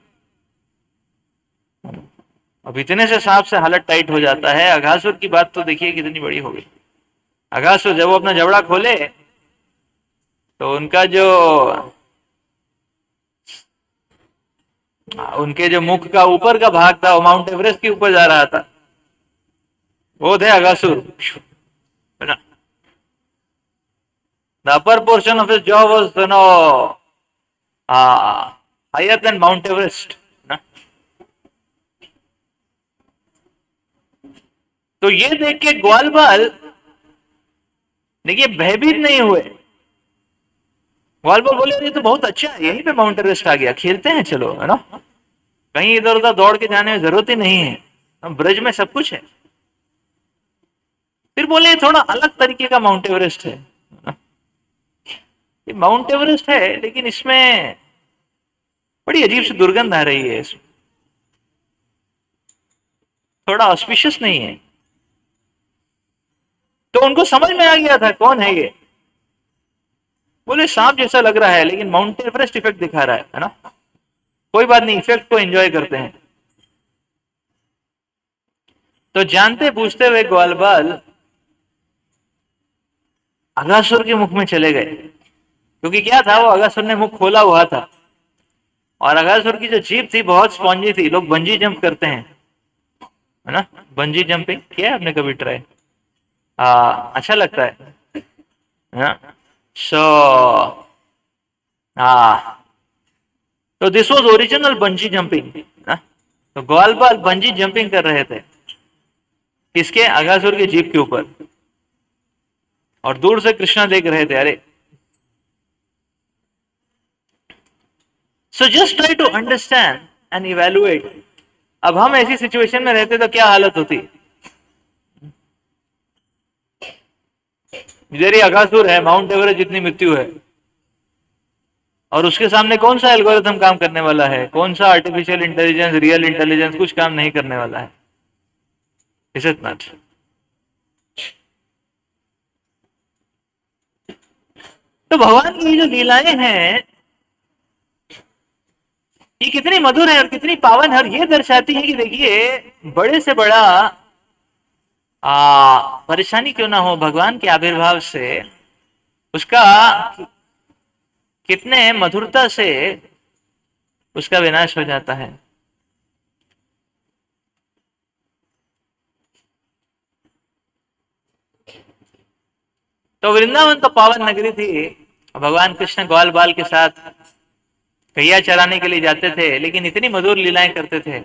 अब इतने से सांप से हालत टाइट हो जाता है। अघासुर की बात तो देखिए कितनी बड़ी हो गई। अघासुर जब वो अपना जबड़ा खोले तो उनका जो उनके जो मुख का ऊपर का भाग था वो माउंट एवरेस्ट के ऊपर जा रहा था। वो थे अघासुर, है ना। The upper portion of his jaw was, higher than Mount Everest, ना। तो ये देख के ग्वालबाल देखिए भयभीत नहीं हुए। ग्वालबाल बोले ये तो बहुत अच्छा है, यहीं पे माउंट एवरेस्ट आ गया, खेलते हैं चलो, है ना। कहीं इधर उधर दौड़ के जाने में जरूरत ही नहीं है, ब्रज में सब कुछ है। फिर बोले थोड़ा अलग तरीके का माउंट एवरेस्ट है। ये माउंट एवरेस्ट है लेकिन इसमें बड़ी अजीब सी दुर्गंध आ रही है, इसमें थोड़ा ऑस्पिशियस नहीं है। तो उनको समझ में आ गया था कौन है ये। बोले सांप जैसा लग रहा है लेकिन माउंट एवरेस्ट इफेक्ट दिखा रहा है ना। कोई बात नहीं, इफेक्ट को एंजॉय करते हैं। तो जानते पूछते हुए ग्वालबाल अगासुर के मुख में चले गए, क्योंकि क्या था, वो अगासुर ने मुख खोला हुआ था और अगासुर की जो जीभ थी बहुत स्पॉन्जी थी। लोग बंजी जंप करते हैं, है ना। बंजी जंपिंग किया है आपने कभी ट्राई? अच्छा लगता है। सो तो this was original bungee jumping. तो ग्वालबाल बंजी जंपिंग कर रहे थे किसके? अगासुर की जीभ के ऊपर। और दूर से कृष्णा देख रहे थे। अरे so just try to understand and evaluate. अब हम ऐसी सिचुएशन में रहते तो क्या हालत होती। इधर ही अगासुर है, माउंट एवरेस्ट जितनी मृत्यु है, और उसके सामने कौन सा एल्गोरिथम काम करने वाला है? कौन सा आर्टिफिशियल इंटेलिजेंस, रियल इंटेलिजेंस कुछ काम नहीं करने वाला है। Is it not? तो भगवान की जो लीलाएं हैं ये कितनी मधुर है और कितनी पावन है, और ये दर्शाती है कि देखिए बड़े से बड़ा परेशानी क्यों ना हो, भगवान के आविर्भाव से उसका कितने मधुरता से उसका विनाश हो जाता है। तो वृंदावन तो पावन नगरी थी। भगवान कृष्ण ग्वाल बाल के साथ गैया चराने के लिए जाते थे, लेकिन इतनी मधुर लीलाएं करते थे,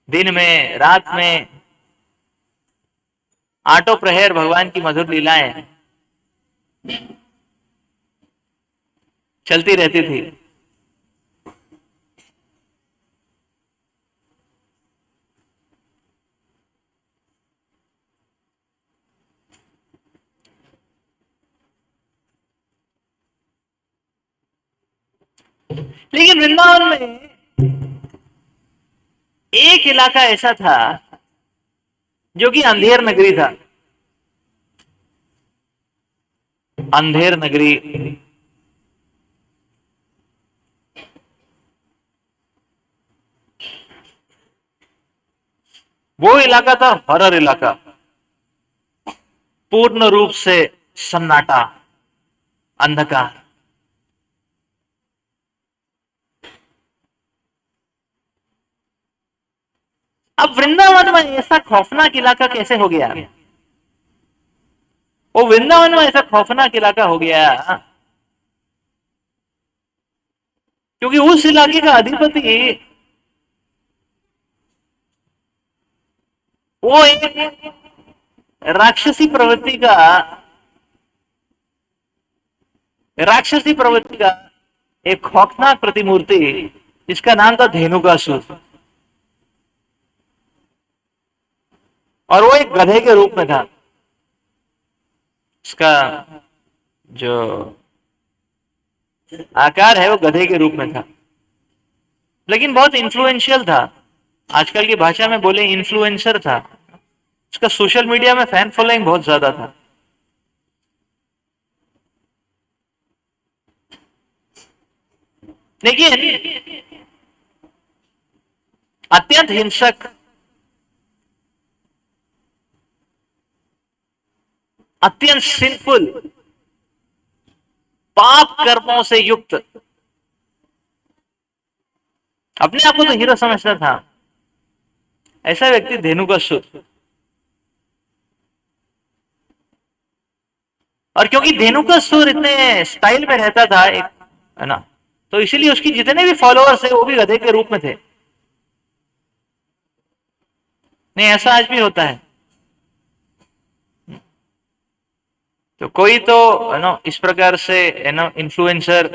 दिन में रात में आठों प्रहर भगवान की मधुर लीलाएं चलती रहती थी। लेकिन वृंदावन में एक इलाका ऐसा था जो कि अंधेर नगरी था। अंधेर नगरी, वो इलाका था हॉरर इलाका, पूर्ण रूप से सन्नाटा, अंधकार। अब वृंदावन में ऐसा खौफनाक इलाका कैसे हो गया? वो वृंदावन में ऐसा खौफनाक इलाका हो गया क्योंकि उस इलाके का अधिपति वो एक राक्षसी प्रवृत्ति का एक खौफनाक प्रतिमूर्ति, जिसका नाम था धेनुकासुर, और वो एक गधे के रूप में था। उसका जो आकार है वो गधे के रूप में था, लेकिन बहुत इन्फ्लुएंशियल था। आजकल की भाषा में बोले इन्फ्लुएंसर था। उसका सोशल मीडिया में फैन फॉलोइंग बहुत ज्यादा था। लेकिन अत्यंत हिंसक, अत्यंत सिंफुल, पाप कर्मों से युक्त, अपने आप को तो हीरो समझता था, ऐसा व्यक्ति धेनुकासुर। और क्योंकि धेनुकासुर इतने स्टाइल में रहता था, एक है ना, तो इसीलिए उसकी जितने भी फॉलोअर्स है वो भी गधे के रूप में थे। नहीं, ऐसा आज भी होता है। तो कोई तो है ना इस प्रकार से है ना इन्फ्लुएंसर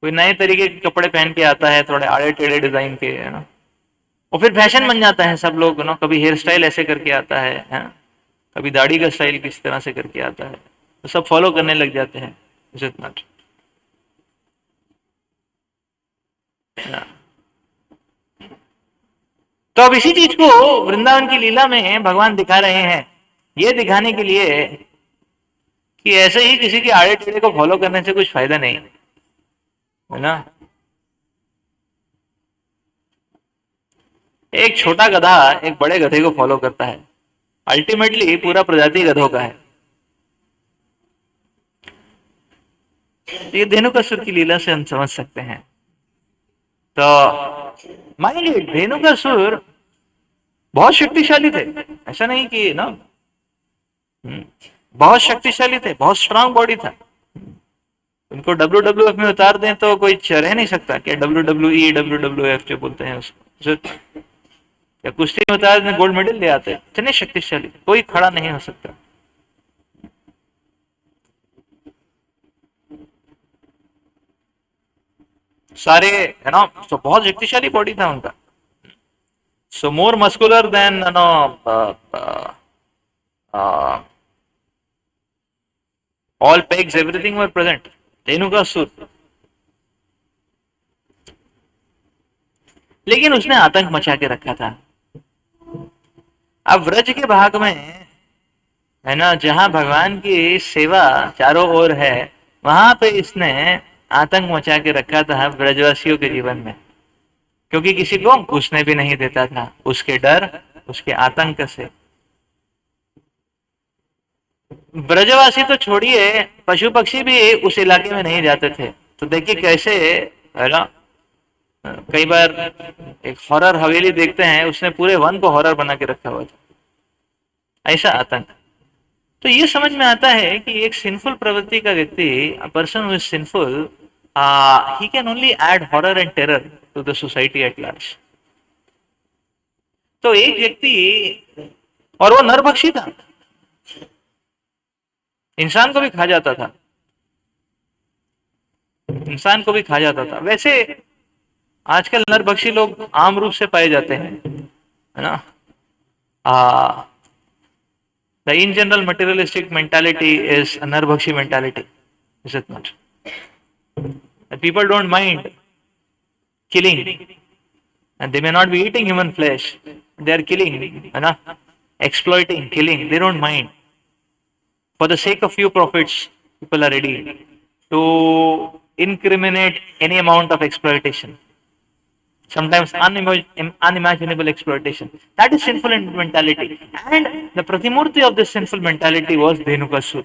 कोई नए तरीके के कपड़े पहन के आता है, थोड़े आड़े टेढ़े डिजाइन के, है ना, और फिर फैशन बन जाता है। सब लोग ना कभी हेयर स्टाइल ऐसे करके आता है ना, कभी दाढ़ी का स्टाइल किस तरह से करके आता है, तो सब फॉलो करने लग जाते हैं। इतना तो अब इसी चीज को वृंदावन की लीला में भगवान दिखा रहे हैं, ये दिखाने के लिए कि ऐसे ही किसी के आड़े टेढ़े को फॉलो करने से कुछ फायदा नहीं है ना। एक छोटा गधा एक बड़े गधे को फॉलो करता है, अल्टीमेटली पूरा प्रजाति गधों का है। ये धेनुकासुर की लीला से हम समझ सकते हैं। तो मानिए धेनुकासुर बहुत शक्तिशाली थे, ऐसा नहीं कि ना, बहुत शक्तिशाली थे, बहुत स्ट्रांग बॉडी था। उनको WWF में उतार दें तो कोई रह नहीं सकता। क्या WWE WWF जो बोलते हैं उसको, या कुश्ती में उतार दें गोल्ड मेडल ले आते, इतने शक्तिशाली, कोई खड़ा नहीं हो सकता। सारे है ना, तो बहुत शक्तिशाली बॉडी था उनका। So more muscular then no all pegs, everything were present. Dhenukasura, लेकिन उसने आतंक मचा के रखा था। अब व्रज के भाग में है ना, जहां भगवान की सेवा चारों ओर है, वहां पे इसने आतंक मचा के रखा था ब्रजवासियों के जीवन में, क्योंकि किसी को घुसने भी नहीं देता था, उसके डर, उसके आतंक से। ब्रजवासी तो छोड़िए, पशु पक्षी भी उस इलाके में नहीं जाते थे। तो देखिए कैसे है ना, कई बार एक हॉरर हवेली देखते हैं, उसने पूरे वन को हॉरर बना के रखा हुआ था, ऐसा आतंक। तो ये समझ में आता है कि एक सिंफुल प्रवृत्ति का व्यक्ति, a person who is sinful, he can only add horror and terror to the society at large. तो एक व्यक्ति, और वो नरभक्षी था, इंसान को भी खा जाता था, इंसान को भी खा जाता था। वैसे आजकल नरभक्षी लोग आम रूप से पाए जाते हैं, है ना। The in general materialistic mentality is a नरभक्षी mentality, is it not? The people don't mind killing, and they may not be eating human flesh. They are killing, है ना, exploiting, killing. They don't mind. For the sake of few profits, people are ready to incriminate any amount of exploitation. Sometimes unimaginable exploitation. That is sinful mentality. And the Pratimurti of this sinful mentality was Dhenukasur.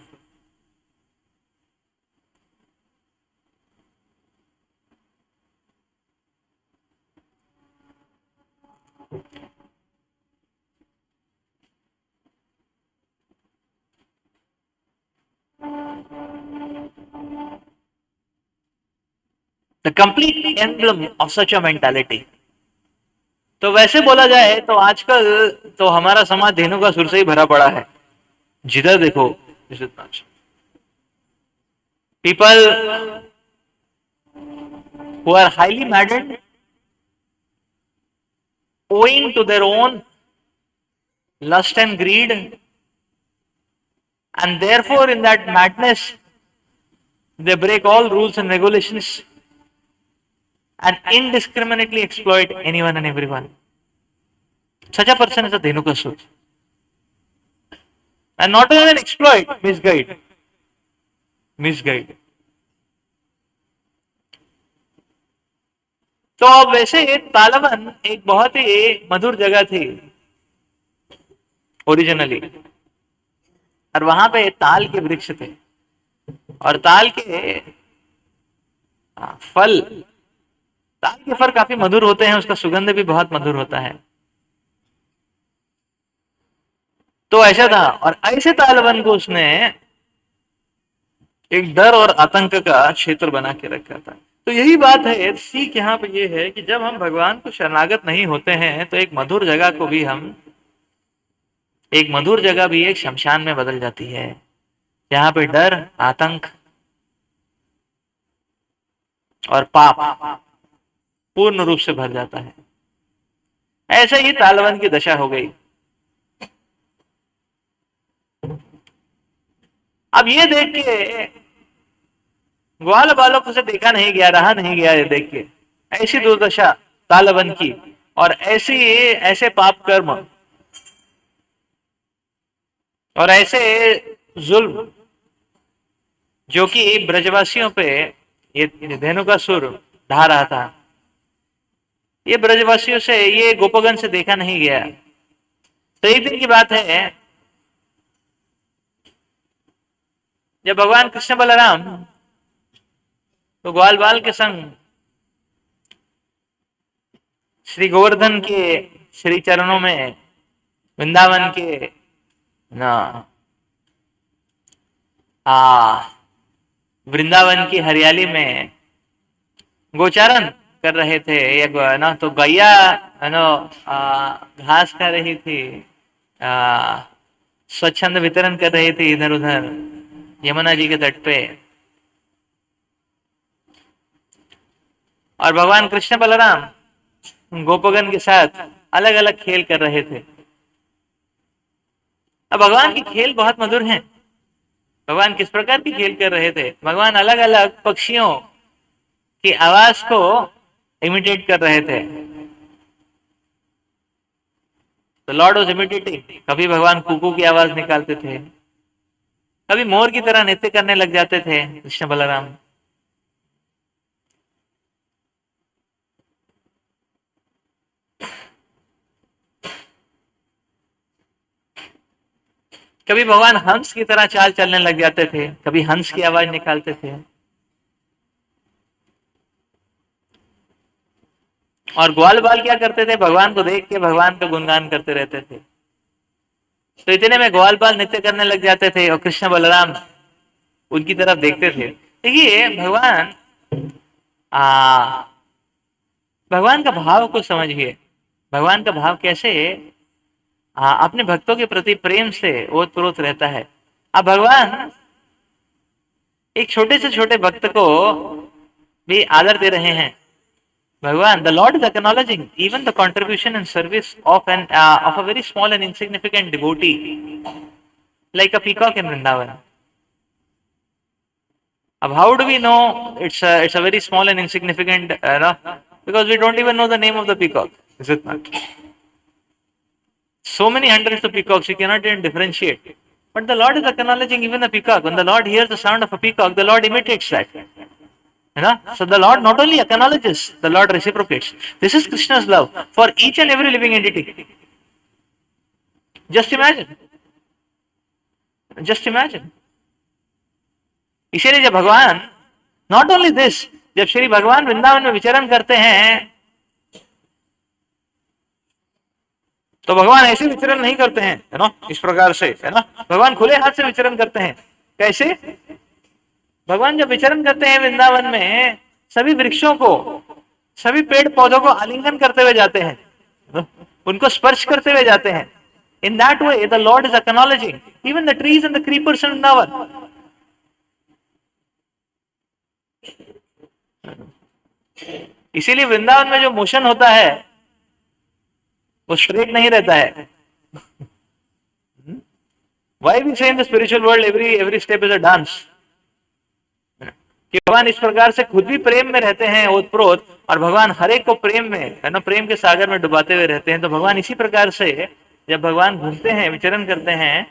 The complete emblem of such a mentality. तो वैसे बोला जाए तो आजकल तो हमारा समाज धेनुकासुर से ही भरा पड़ा है, जिधर देखो। People who are highly maddened, owing to their own lust and greed, and therefore in that madness they break all rules and regulations and indiscriminately exploit anyone and everyone. Such a person is a Dhenukasur. And not even exploit, misguide. Misguide. तो अब वैसे तालवन एक बहुत ही मधुर जगह थी originally, और वहां पे ताल के वृक्ष थे, और ताल के फल, ताल के फल काफी मधुर होते हैं, उसका सुगंध भी बहुत मधुर होता है। तो ऐसा था, और ऐसे तालवन को उसने एक डर और आतंक का क्षेत्र बना के रखा था। तो यही बात है, सीख यहाँ पे ये है कि जब हम भगवान को शरणागत नहीं होते हैं तो एक मधुर जगह को भी हम, एक मधुर जगह भी एक शमशान में बदल जाती है, जहां पे डर, आतंक और पाप पूर्ण रूप से भर जाता है। ऐसे ही तालवन की दशा हो गई। अब ये देख के ग्वाल बालक से देखा नहीं गया, रहा नहीं गया ये देख के, ऐसी दुर्दशा तालवन की, और ऐसी ऐसे पाप कर्म और ऐसे जुल्म जो कि ब्रजवासियों पे ये धेनुकासुर ढा रहा था, ये ब्रजवासियों से, ये गोपगन से देखा नहीं गया। तो एक दिन की बात है, जब भगवान कृष्ण बलराम तो ग्वाल बाल के संग श्री गोवर्धन के श्री चरणों में वृंदावन के ना वृंदावन की हरियाली में गोचारण कर रहे थे। एक ना तो गैया ना घास खा रही थी, स्वच्छंद वितरण कर रही थी इधर उधर यमुना जी के तट पे, और भगवान कृष्ण बलराम गोपगन के साथ अलग अलग खेल कर रहे थे। अब भगवान के खेल बहुत मधुर हैं। भगवान किस प्रकार की खेल कर रहे थे? भगवान अलग अलग पक्षियों की आवाज को इमिटेट कर रहे थे। तो लॉर्ड वाज इमिटेटिंग। कभी भगवान कुकू की आवाज निकालते थे, कभी मोर की तरह नृत्य करने लग जाते थे कृष्ण बलराम। कभी भगवान हंस की तरह चाल चलने लग जाते थे, कभी हंस की आवाज निकालते थे। और ग्वाल बाल क्या करते थे? भगवान को देख के भगवान का गुणगान करते रहते थे। तो इतने में ग्वाल बाल नृत्य करने लग जाते थे और कृष्ण बलराम उनकी तरफ देखते थे। देखिए आ भगवान का भाव को समझिए। भगवान का भाव कैसे अपने भक्तों के प्रति प्रेम से ओतप्रोत रहता है। अब भगवान एक छोटे से छोटे भक्त को भी आदर दे रहे हैं। भगवान, the Lord is acknowledging even the contribution and service of a very small and insignificant devotee like a peacock in Vrindavan. अब how do we know it's a very small and insignificant, no? Because we don't even know the name of the peacock, is it not? So many hundreds of peacocks, you cannot even differentiate. But the Lord is acknowledging even the peacock. When the Lord hears the sound of a peacock, the Lord imitates that. You know? So the Lord not only acknowledges, the Lord reciprocates. This is Krishna's love for each and every living entity. Just imagine. Just imagine. इसीलिए जब भगवान, not only this, जब श्री भगवान वृंदावन में विचरण करते हैं तो भगवान ऐसे विचरण नहीं करते हैं, है ना, इस प्रकार से, है ना। भगवान खुले हाथ से विचरण करते हैं। कैसे? भगवान जब विचरण करते हैं वृंदावन में, सभी वृक्षों को, सभी पेड़ पौधों को आलिंगन करते हुए जाते हैं, उनको स्पर्श करते हुए जाते हैं। In that way the Lord is acknowledging even the trees and the creepers in Vrindavan. इसीलिए वृंदावन में जो मोशन होता है वो स्ट्रेट नहीं रहता है। Why we say in the spiritual world every step is a dance? कि भगवान इस प्रकार से खुद भी प्रेम में रहते हैं ओतप्रोत, और भगवान हर एक को प्रेम में, है ना, प्रेम के सागर में डुबाते हुए रहते हैं। तो भगवान इसी प्रकार से जब भगवान घूमते हैं, विचरण करते हैं,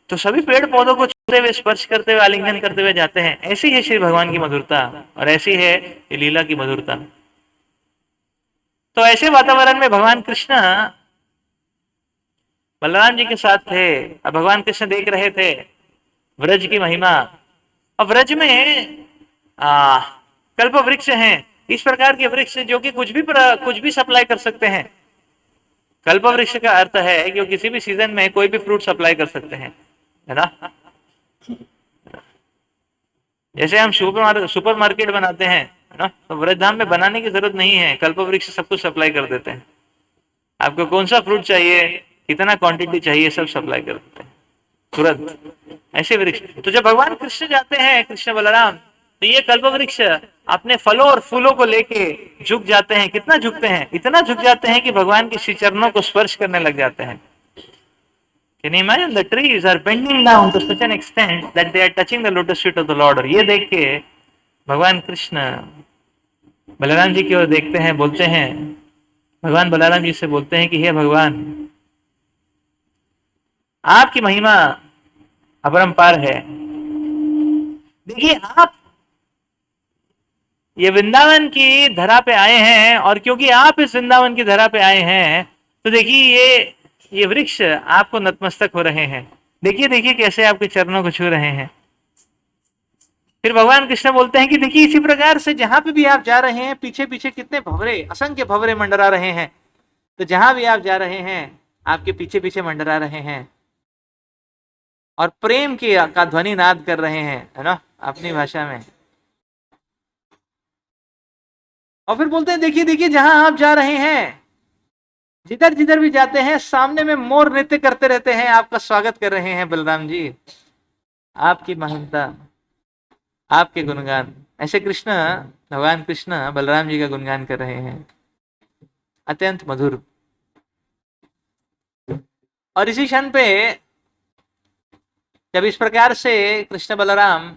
तो सभी पेड़ पौधों को छूते हुए, स्पर्श करते हुए, आलिंगन करते हुए जाते हैं। ऐसी है श्री भगवान की मधुरता और ऐसी है लीला की मधुरता। तो ऐसे वातावरण में भगवान कृष्ण बलराम जी के साथ थे। अब भगवान कृष्ण देख रहे थे व्रज की महिमा। अब व्रज में कल्प वृक्ष हैं, इस प्रकार के वृक्ष जो कि कुछ भी सप्लाई कर सकते हैं। कल्प वृक्ष का अर्थ है कि वो किसी भी सीजन में कोई भी फ्रूट सप्लाई कर सकते हैं, है ना। जैसे हम सुपर मार्केट बनाते हैं, है ना, तो व्रजधाम में बनाने की जरूरत नहीं है, कल्प वृक्ष सब कुछ सप्लाई कर देते हैं। आपको कौन सा फ्रूट चाहिए, कितना क्वांटिटी चाहिए, सब सप्लाई कर देते हैं तुरंत। ऐसे वृक्ष, तो जब भगवान कृष्ण जाते हैं, कृष्ण बलराम, तो ये कल्प वृक्ष अपने फलों और फूलों को लेके झुक जाते हैं। कितना झुकते हैं? इतना झुक जाते हैं कि भगवान के श्री चरणों को स्पर्श करने लग जाते हैं। Can you imagine? The trees are bending down to such an extent that they are touching the lotus feet of the Lord. और ये देख के भगवान कृष्ण बलराम जी की ओर देखते हैं, बोलते हैं, भगवान बलराम जी से बोलते हैं कि हे भगवान, आपकी महिमा अपरंपार है। देखिए, आप ये वृंदावन की धरा पे आए हैं, और क्योंकि आप इस वृंदावन की धरा पे आए हैं, तो देखिए ये वृक्ष आपको नतमस्तक हो रहे हैं। देखिए देखिए कैसे आपके चरणों को छू रहे हैं। फिर भगवान कृष्ण बोलते हैं कि देखिए, इसी प्रकार से जहां पे भी आप जा रहे हैं, पीछे पीछे कितने भंवरे, असंख्य भंवरे मंडरा रहे हैं। तो जहां भी आप जा रहे हैं, आपके पीछे पीछे मंडरा रहे हैं और प्रेम की का ध्वनि नाद कर रहे हैं, है ना, अपनी भाषा में। और फिर बोलते हैं, देखिए देखिए जहां आप जा रहे हैं, जिधर जिधर भी जाते हैं, सामने में मोर नृत्य करते रहते हैं, आपका स्वागत कर रहे हैं बलराम जी, आपकी महानता, आपके गुणगान। ऐसे कृष्ण, भगवान कृष्ण बलराम जी का गुणगान कर रहे हैं, अत्यंत मधुर। और इसी क्षण पे जब इस प्रकार से कृष्ण बलराम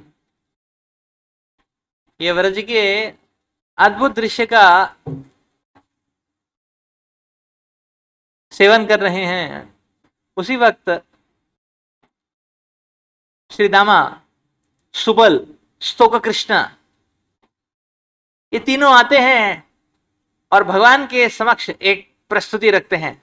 ये व्रज के अद्भुत दृश्य का सेवन कर रहे हैं, उसी वक्त श्री दामा, सुबल, स्तोक कृष्ण, ये तीनों आते हैं और भगवान के समक्ष एक प्रस्तुति रखते हैं।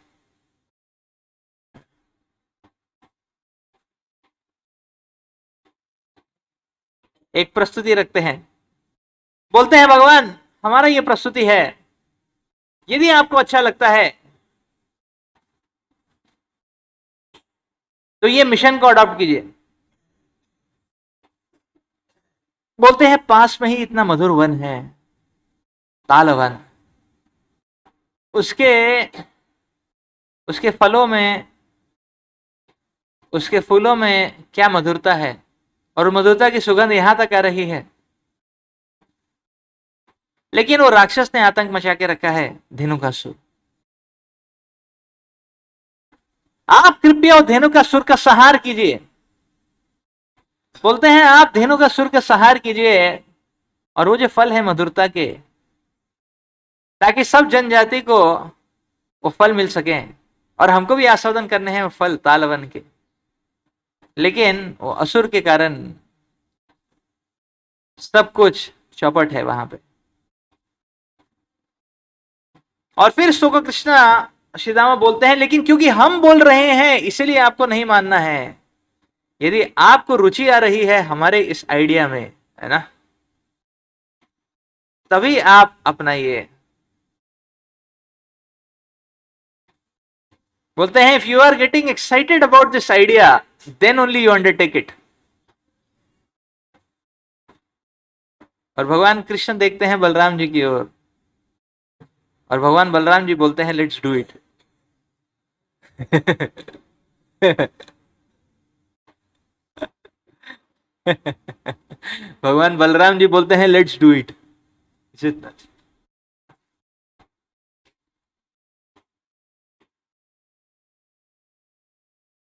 एक प्रस्तुति रखते हैं, बोलते हैं, भगवान, हमारा ये प्रस्तुति है, यदि आपको अच्छा लगता है तो ये मिशन को अडॉप्ट कीजिए। बोलते हैं पास में ही इतना मधुर वन है, तालवन, उसके उसके फलों में, उसके फूलों में क्या मधुरता है, और मधुरता की सुगंध यहां तक आ रही है। लेकिन वो राक्षस ने आतंक मचा के रखा है, धेनुकासुर। आप कृपया धेनुकासुर का संहार कीजिए। बोलते हैं आप धेनुकासुर का संहार कीजिए, और वो जो फल है मधुरता के, ताकि सब जनजाति को वो फल मिल सके, और हमको भी आस्वादन करने हैं वो फल तालवन के। लेकिन वो असुर के कारण सब कुछ चौपट है वहां पे। और फिर सुख कृष्णा श्रीदामा बोलते हैं, लेकिन क्योंकि हम बोल रहे हैं इसलिए आपको नहीं मानना है। यदि आपको रुचि आ रही है हमारे इस आइडिया में, है ना, तभी आप अपनाइए। बोलते हैं if you are getting excited about this idea then only you undertake it. और भगवान कृष्ण देखते हैं बलराम जी की ओर, और भगवान बलराम जी बोलते हैं लेट्स डू इट। भगवान बलराम जी बोलते हैं लेट्स डू इट।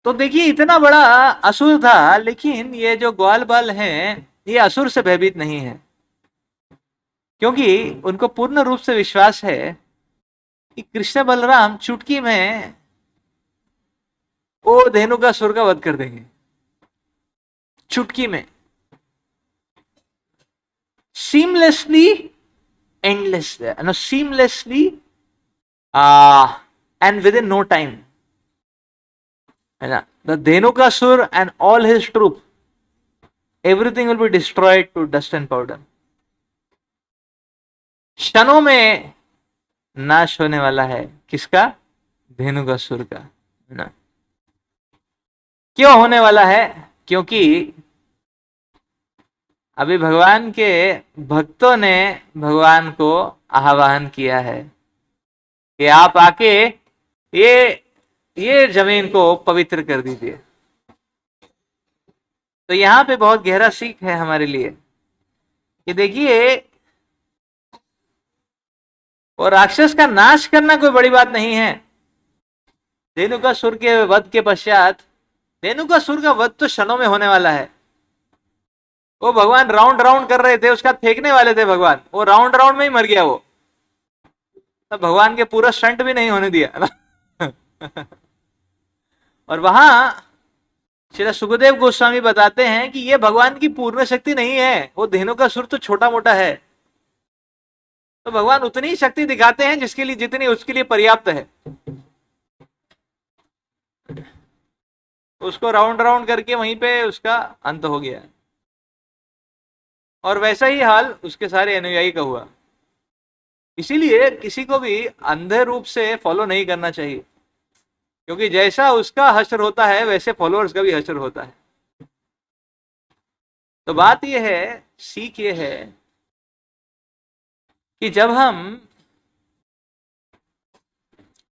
तो देखिए इतना बड़ा असुर था, लेकिन ये जो ग्वाल बाल हैं ये असुर से भयभीत नहीं है, क्योंकि उनको पूर्ण रूप से विश्वास है कि कृष्ण बलराम चुटकी में वो धेनु का सुर का वध कर देंगे, चुटकी में, seamlessly, endlessly, no seamlessly, and within no time, है ना। The Dhenukasura and all his troop, everything will be destroyed to dust and powder. क्षणों में नाश होने वाला है किसका? धेनुकासुर का, है ना। क्यों होने वाला है? क्योंकि अभी भगवान के भक्तों ने भगवान को आह्वान किया है कि आप आके ये जमीन को पवित्र कर दीजिए। तो यहां पे बहुत गहरा सीख है हमारे लिए कि देखिए, और राक्षस का नाश करना कोई बड़ी बात नहीं है। धेनुकासुर के वध के पश्चात, धेनुकासुर का वध तो क्षणों में होने वाला है। वो भगवान राउंड राउंड कर रहे थे, उसका फेंकने वाले थे भगवान, वो राउंड राउंड में ही मर गया वो। तो भगवान के पूरा स्टंट भी नहीं होने दिया ना। और वहां श्री सुखदेव गोस्वामी बताते हैं कि ये भगवान की पूर्ण शक्ति नहीं है, वो धेनुकासुर तो छोटा मोटा है। तो भगवान उतनी शक्ति दिखाते हैं जिसके लिए, जितनी उसके लिए पर्याप्त है। उसको राउंड राउंड करके वहीं पे उसका अंत हो गया। और वैसा ही हाल उसके सारे अनुयायी का हुआ। इसीलिए किसी को भी अंधे रूप से फॉलो नहीं करना चाहिए, क्योंकि जैसा उसका हश्र होता है वैसे फॉलोअर्स का भी हश्र होता है। तो बात यह है, सीख ये है कि जब हम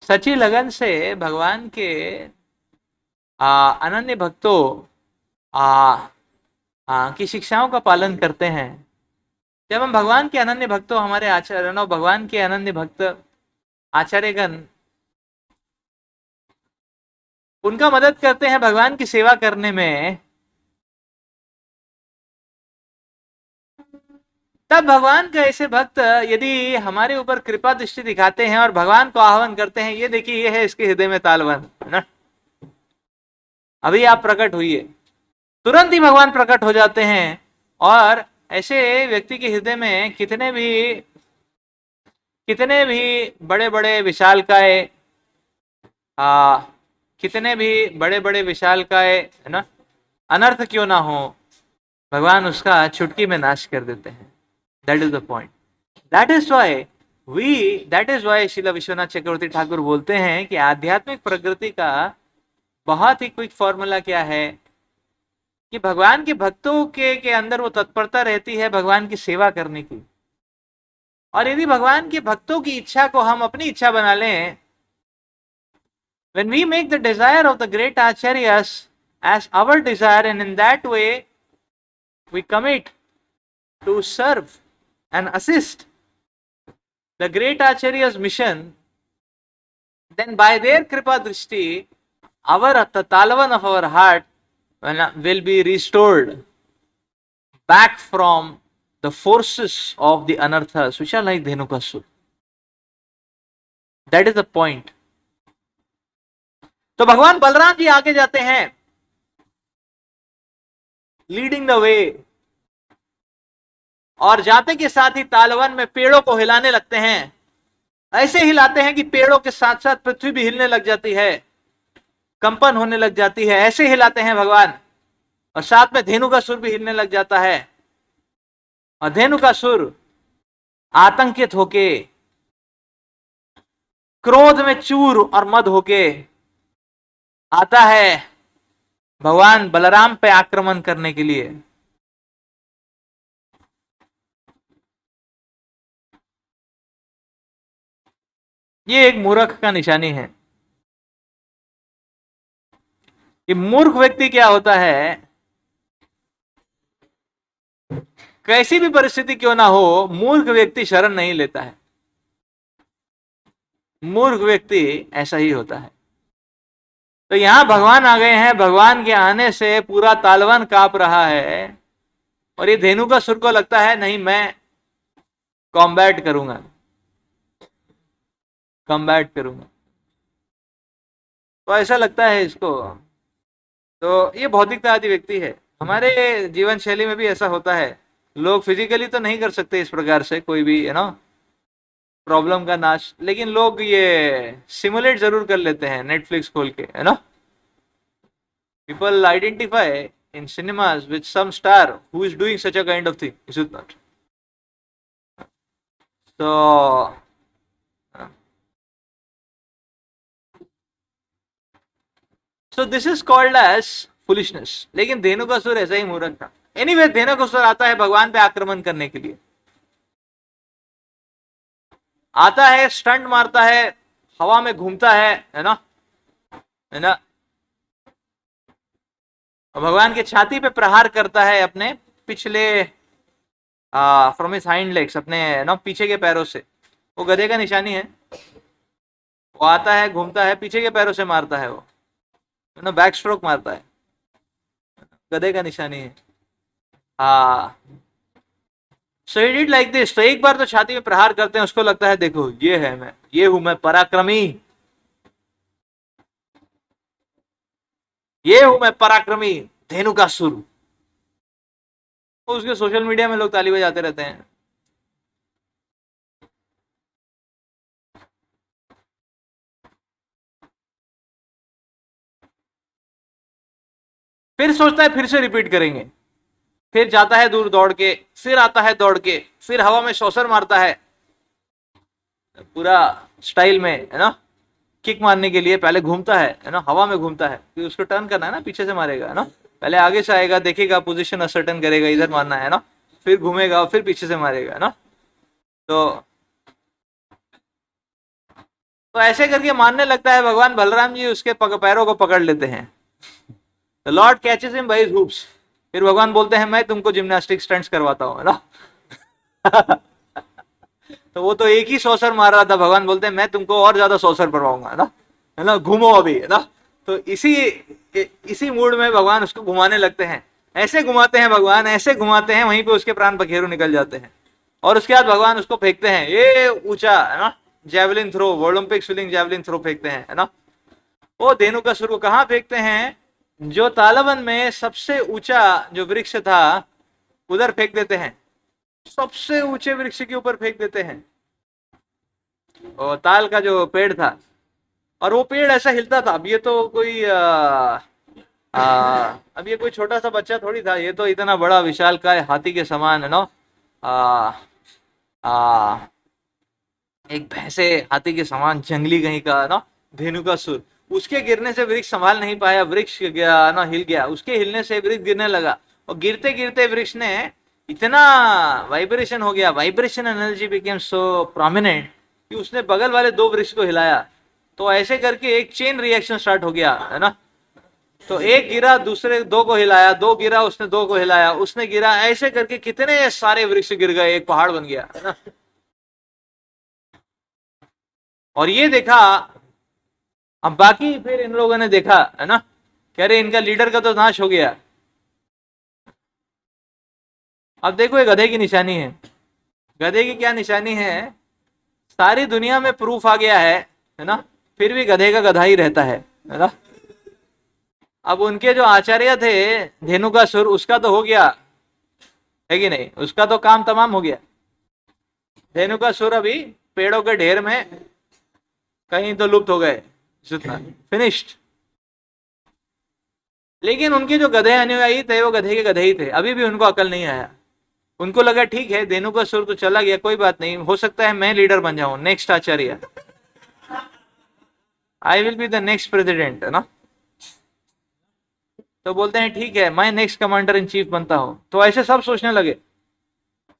सच्ची लगन से भगवान के अनन्य भक्तों की शिक्षाओं का पालन करते हैं, जब हम भगवान के अनन्य भक्तों, हमारे आचार्य, भगवान के अनन्य भक्त आचार्यगण, उनका मदद करते हैं भगवान की सेवा करने में, तब भगवान का ऐसे भक्त यदि हमारे ऊपर कृपा दृष्टि दिखाते हैं और भगवान को आह्वान करते हैं, ये देखिए ये है इसके हृदय में तालवन, है ना, अभी आप प्रकट हुई, तुरंत ही भगवान प्रकट हो जाते हैं। और ऐसे व्यक्ति के हृदय में कितने भी बड़े बड़े विशालकाय, कितने भी बड़े बड़े विशालकाय, है ना, अनर्थ क्यों ना हो, भगवान उसका चुटकी में नाश कर देते हैं। That is the point. That is why Srila Vishwanath Chakravarti Thakur बोलते हैं कि आध्यात्मिक प्रगति का बहुत ही क्विक फॉर्मूला क्या है कि भगवान के भक्तों के अंदर वो तत्परता रहती है भगवान की सेवा करने की। और यदि भगवान के भक्तों की इच्छा को हम अपनी इच्छा बना लें, when we make the desire of the great acharyas as our desire, and in that way we commit to serve and assist the great acharyas mission, then by their kripa drishti, our Talavan of our heart will be restored back from the forces of the anarthas, which are like Dhenukasur. That is the point. तो भगवान बलराम जी आगे जाते हैं, leading the way, और जाते के साथ ही तालवन में पेड़ों को हिलाने लगते हैं। ऐसे हिलाते हैं कि पेड़ों के साथ साथ पृथ्वी भी हिलने लग जाती है, कंपन होने लग जाती है। ऐसे हिलाते हैं भगवान, और साथ में धेनु का सुर भी हिलने लग जाता है। और धेनु का सुर आतंकित होके, क्रोध में चूर और मद होके आता है भगवान बलराम पे आक्रमण करने के लिए। ये एक मूर्ख का निशानी है। ये मूर्ख व्यक्ति क्या होता है, कैसी भी परिस्थिति क्यों ना हो, मूर्ख व्यक्ति शरण नहीं लेता है। मूर्ख व्यक्ति ऐसा ही होता है। तो यहां भगवान आ गए हैं, भगवान के आने से पूरा तालवन कांप रहा है, और ये धेनु का सुर को लगता है नहीं, मैं कॉम्बैट करूंगा, कॉम्बैट करूंगा। तो ऐसा लगता है इसको। तो ये भौतिकतावादी व्यक्ति है। हमारे जीवन शैली में भी ऐसा होता है। लोग फिजिकली तो नहीं कर सकते इस प्रकार से कोई भी प्रॉब्लम का नाश, लेकिन लोग ये सिमुलेट जरूर कर लेते हैं नेटफ्लिक्स खोल के, है ना। People identify in cinemas with some star who is doing such a kind of thing, is it not? So this is called as foolishness. लेकिन धेनुकासुर ऐसा ही मूर्ख था। एनीवे, धेनुकासुर आता है भगवान पे आक्रमण करने के लिए, आता है, स्टंट मारता है, हवा में घूमता है ना, है ना। भगवान के छाती पे प्रहार करता है अपने पिछले फ्रॉम हिज हाइंड लेग्स, अपने ना पीछे के पैरों से। वो गधे का निशानी है। वो आता है, घूमता है, पीछे के पैरों से मारता है, वो ना बैक स्ट्रोक मारता है, गधे का निशानी है। हाँ, सो ही डिड लाइक दिस। तो एक बार तो छाती में प्रहार करते हैं, उसको लगता है देखो ये है मैं, ये हूं मैं पराक्रमी, ये हूं मैं पराक्रमी धेनुकासुर। तो उसके सोशल मीडिया में लोग ताली बजाते रहते हैं। फिर सोचता है फिर से रिपीट करेंगे, फिर जाता है दूर दौड़ के, फिर आता है दौड़ के, फिर हवा में शौसर मारता है पूरा स्टाइल में, है ना। किक मारने के लिए पहले घूमता है ना, हवा में घूमता है, फिर उसको टर्न करना है ना, पीछे से मारेगा, है ना। पहले आगे से आएगा, देखेगा, पोजीशन असर्टन करेगा, इधर मारना है ना, फिर घूमेगा, फिर पीछे से मारेगा, है ना। तो ऐसे करके मारने लगता है। भगवान बलराम जी उसके पैरों को पकड़ लेते हैं। The Lord catches him by his hoops. फिर भगवान बोलते हैं मैं तुमको जिम्नास्टिक स्टंट्स करवाता हूं, है ना। तो वो तो एक ही सौसर मार रहा था, भगवान बोलते हैं मैं तुमको और ज्यादा सौसर करवाऊंगा, है ना, घूमो अभी, है ना। तो इसी मूड में भगवान उसको घुमाने लगते हैं। ऐसे घुमाते हैं भगवान, ऐसे घुमाते हैं, वहीं पे उसके प्राण पखेरु निकल जाते हैं। और उसके बाद भगवान उसको फेंकते हैं, ये ऊंचा, है ना, javelin throw, Olympic swimming javelin throw फेंकते हैं, है ना। वो धेनुकासुर को कहां फेंकते हैं? जो तालाबन में सबसे ऊंचा जो वृक्ष था उधर फेंक देते हैं, सबसे ऊंचे वृक्ष के ऊपर फेंक देते हैं, और ताल का जो पेड़ था। और वो पेड़ ऐसा हिलता था। अब ये तो कोई अब ये कोई छोटा सा बच्चा थोड़ी था, ये तो इतना बड़ा विशालकाय हाथी के समान, है ना, एक भैंसे हाथी के समान जंगली कहीं का, ना, धेनुकासुर। उसके गिरने से वृक्ष संभाल नहीं पाया, वृक्ष गया ना, हिल गया, उसके हिलने से वृक्ष गिरने लगा, और गिरते गिरते वृक्ष ने इतना वाइब्रेशन हो गया, vibration energy became so prominent कि उसने बगल वाले दो वृक्ष को हिलाया। तो ऐसे करके एक चेन रिएक्शन स्टार्ट हो गया, है ना। तो एक गिरा, दूसरे दो को हिलाया, दो गिरा, उसने दो को हिलाया, उसने गिरा, ऐसे करके कितने सारे वृक्ष गिर गए, एक पहाड़ बन गया, है ना। और ये देखा, अब बाकी फिर इन लोगों ने देखा, है ना, कह रहे इनका लीडर का तो नाश हो गया। अब देखो ये गधे की निशानी है। गधे की क्या निशानी है? सारी दुनिया में प्रूफ आ गया है ना, फिर भी गधे का गधा ही रहता है ना। अब उनके जो आचार्य थे धेनुकासुर, उसका तो हो गया है कि नहीं, उसका तो काम तमाम हो गया। धेनुकासुर अभी पेड़ों के ढेर में कहीं तो लुप्त हो गए, जितना फिनिश्ड। लेकिन उनके जो गधे अनुयायी थे वो गधे के गधे ही थे, अभी भी उनको अकल नहीं आया। उनको लगा ठीक है धेनुकासुर तो चला गया, कोई बात नहीं, हो सकता है मैं लीडर बन जाऊं, next Acharya, I will be the next president, है ना। तो बोलते हैं ठीक है मैं नेक्स्ट कमांडर इन चीफ बनता हूं। तो ऐसे सब सोचने लगे,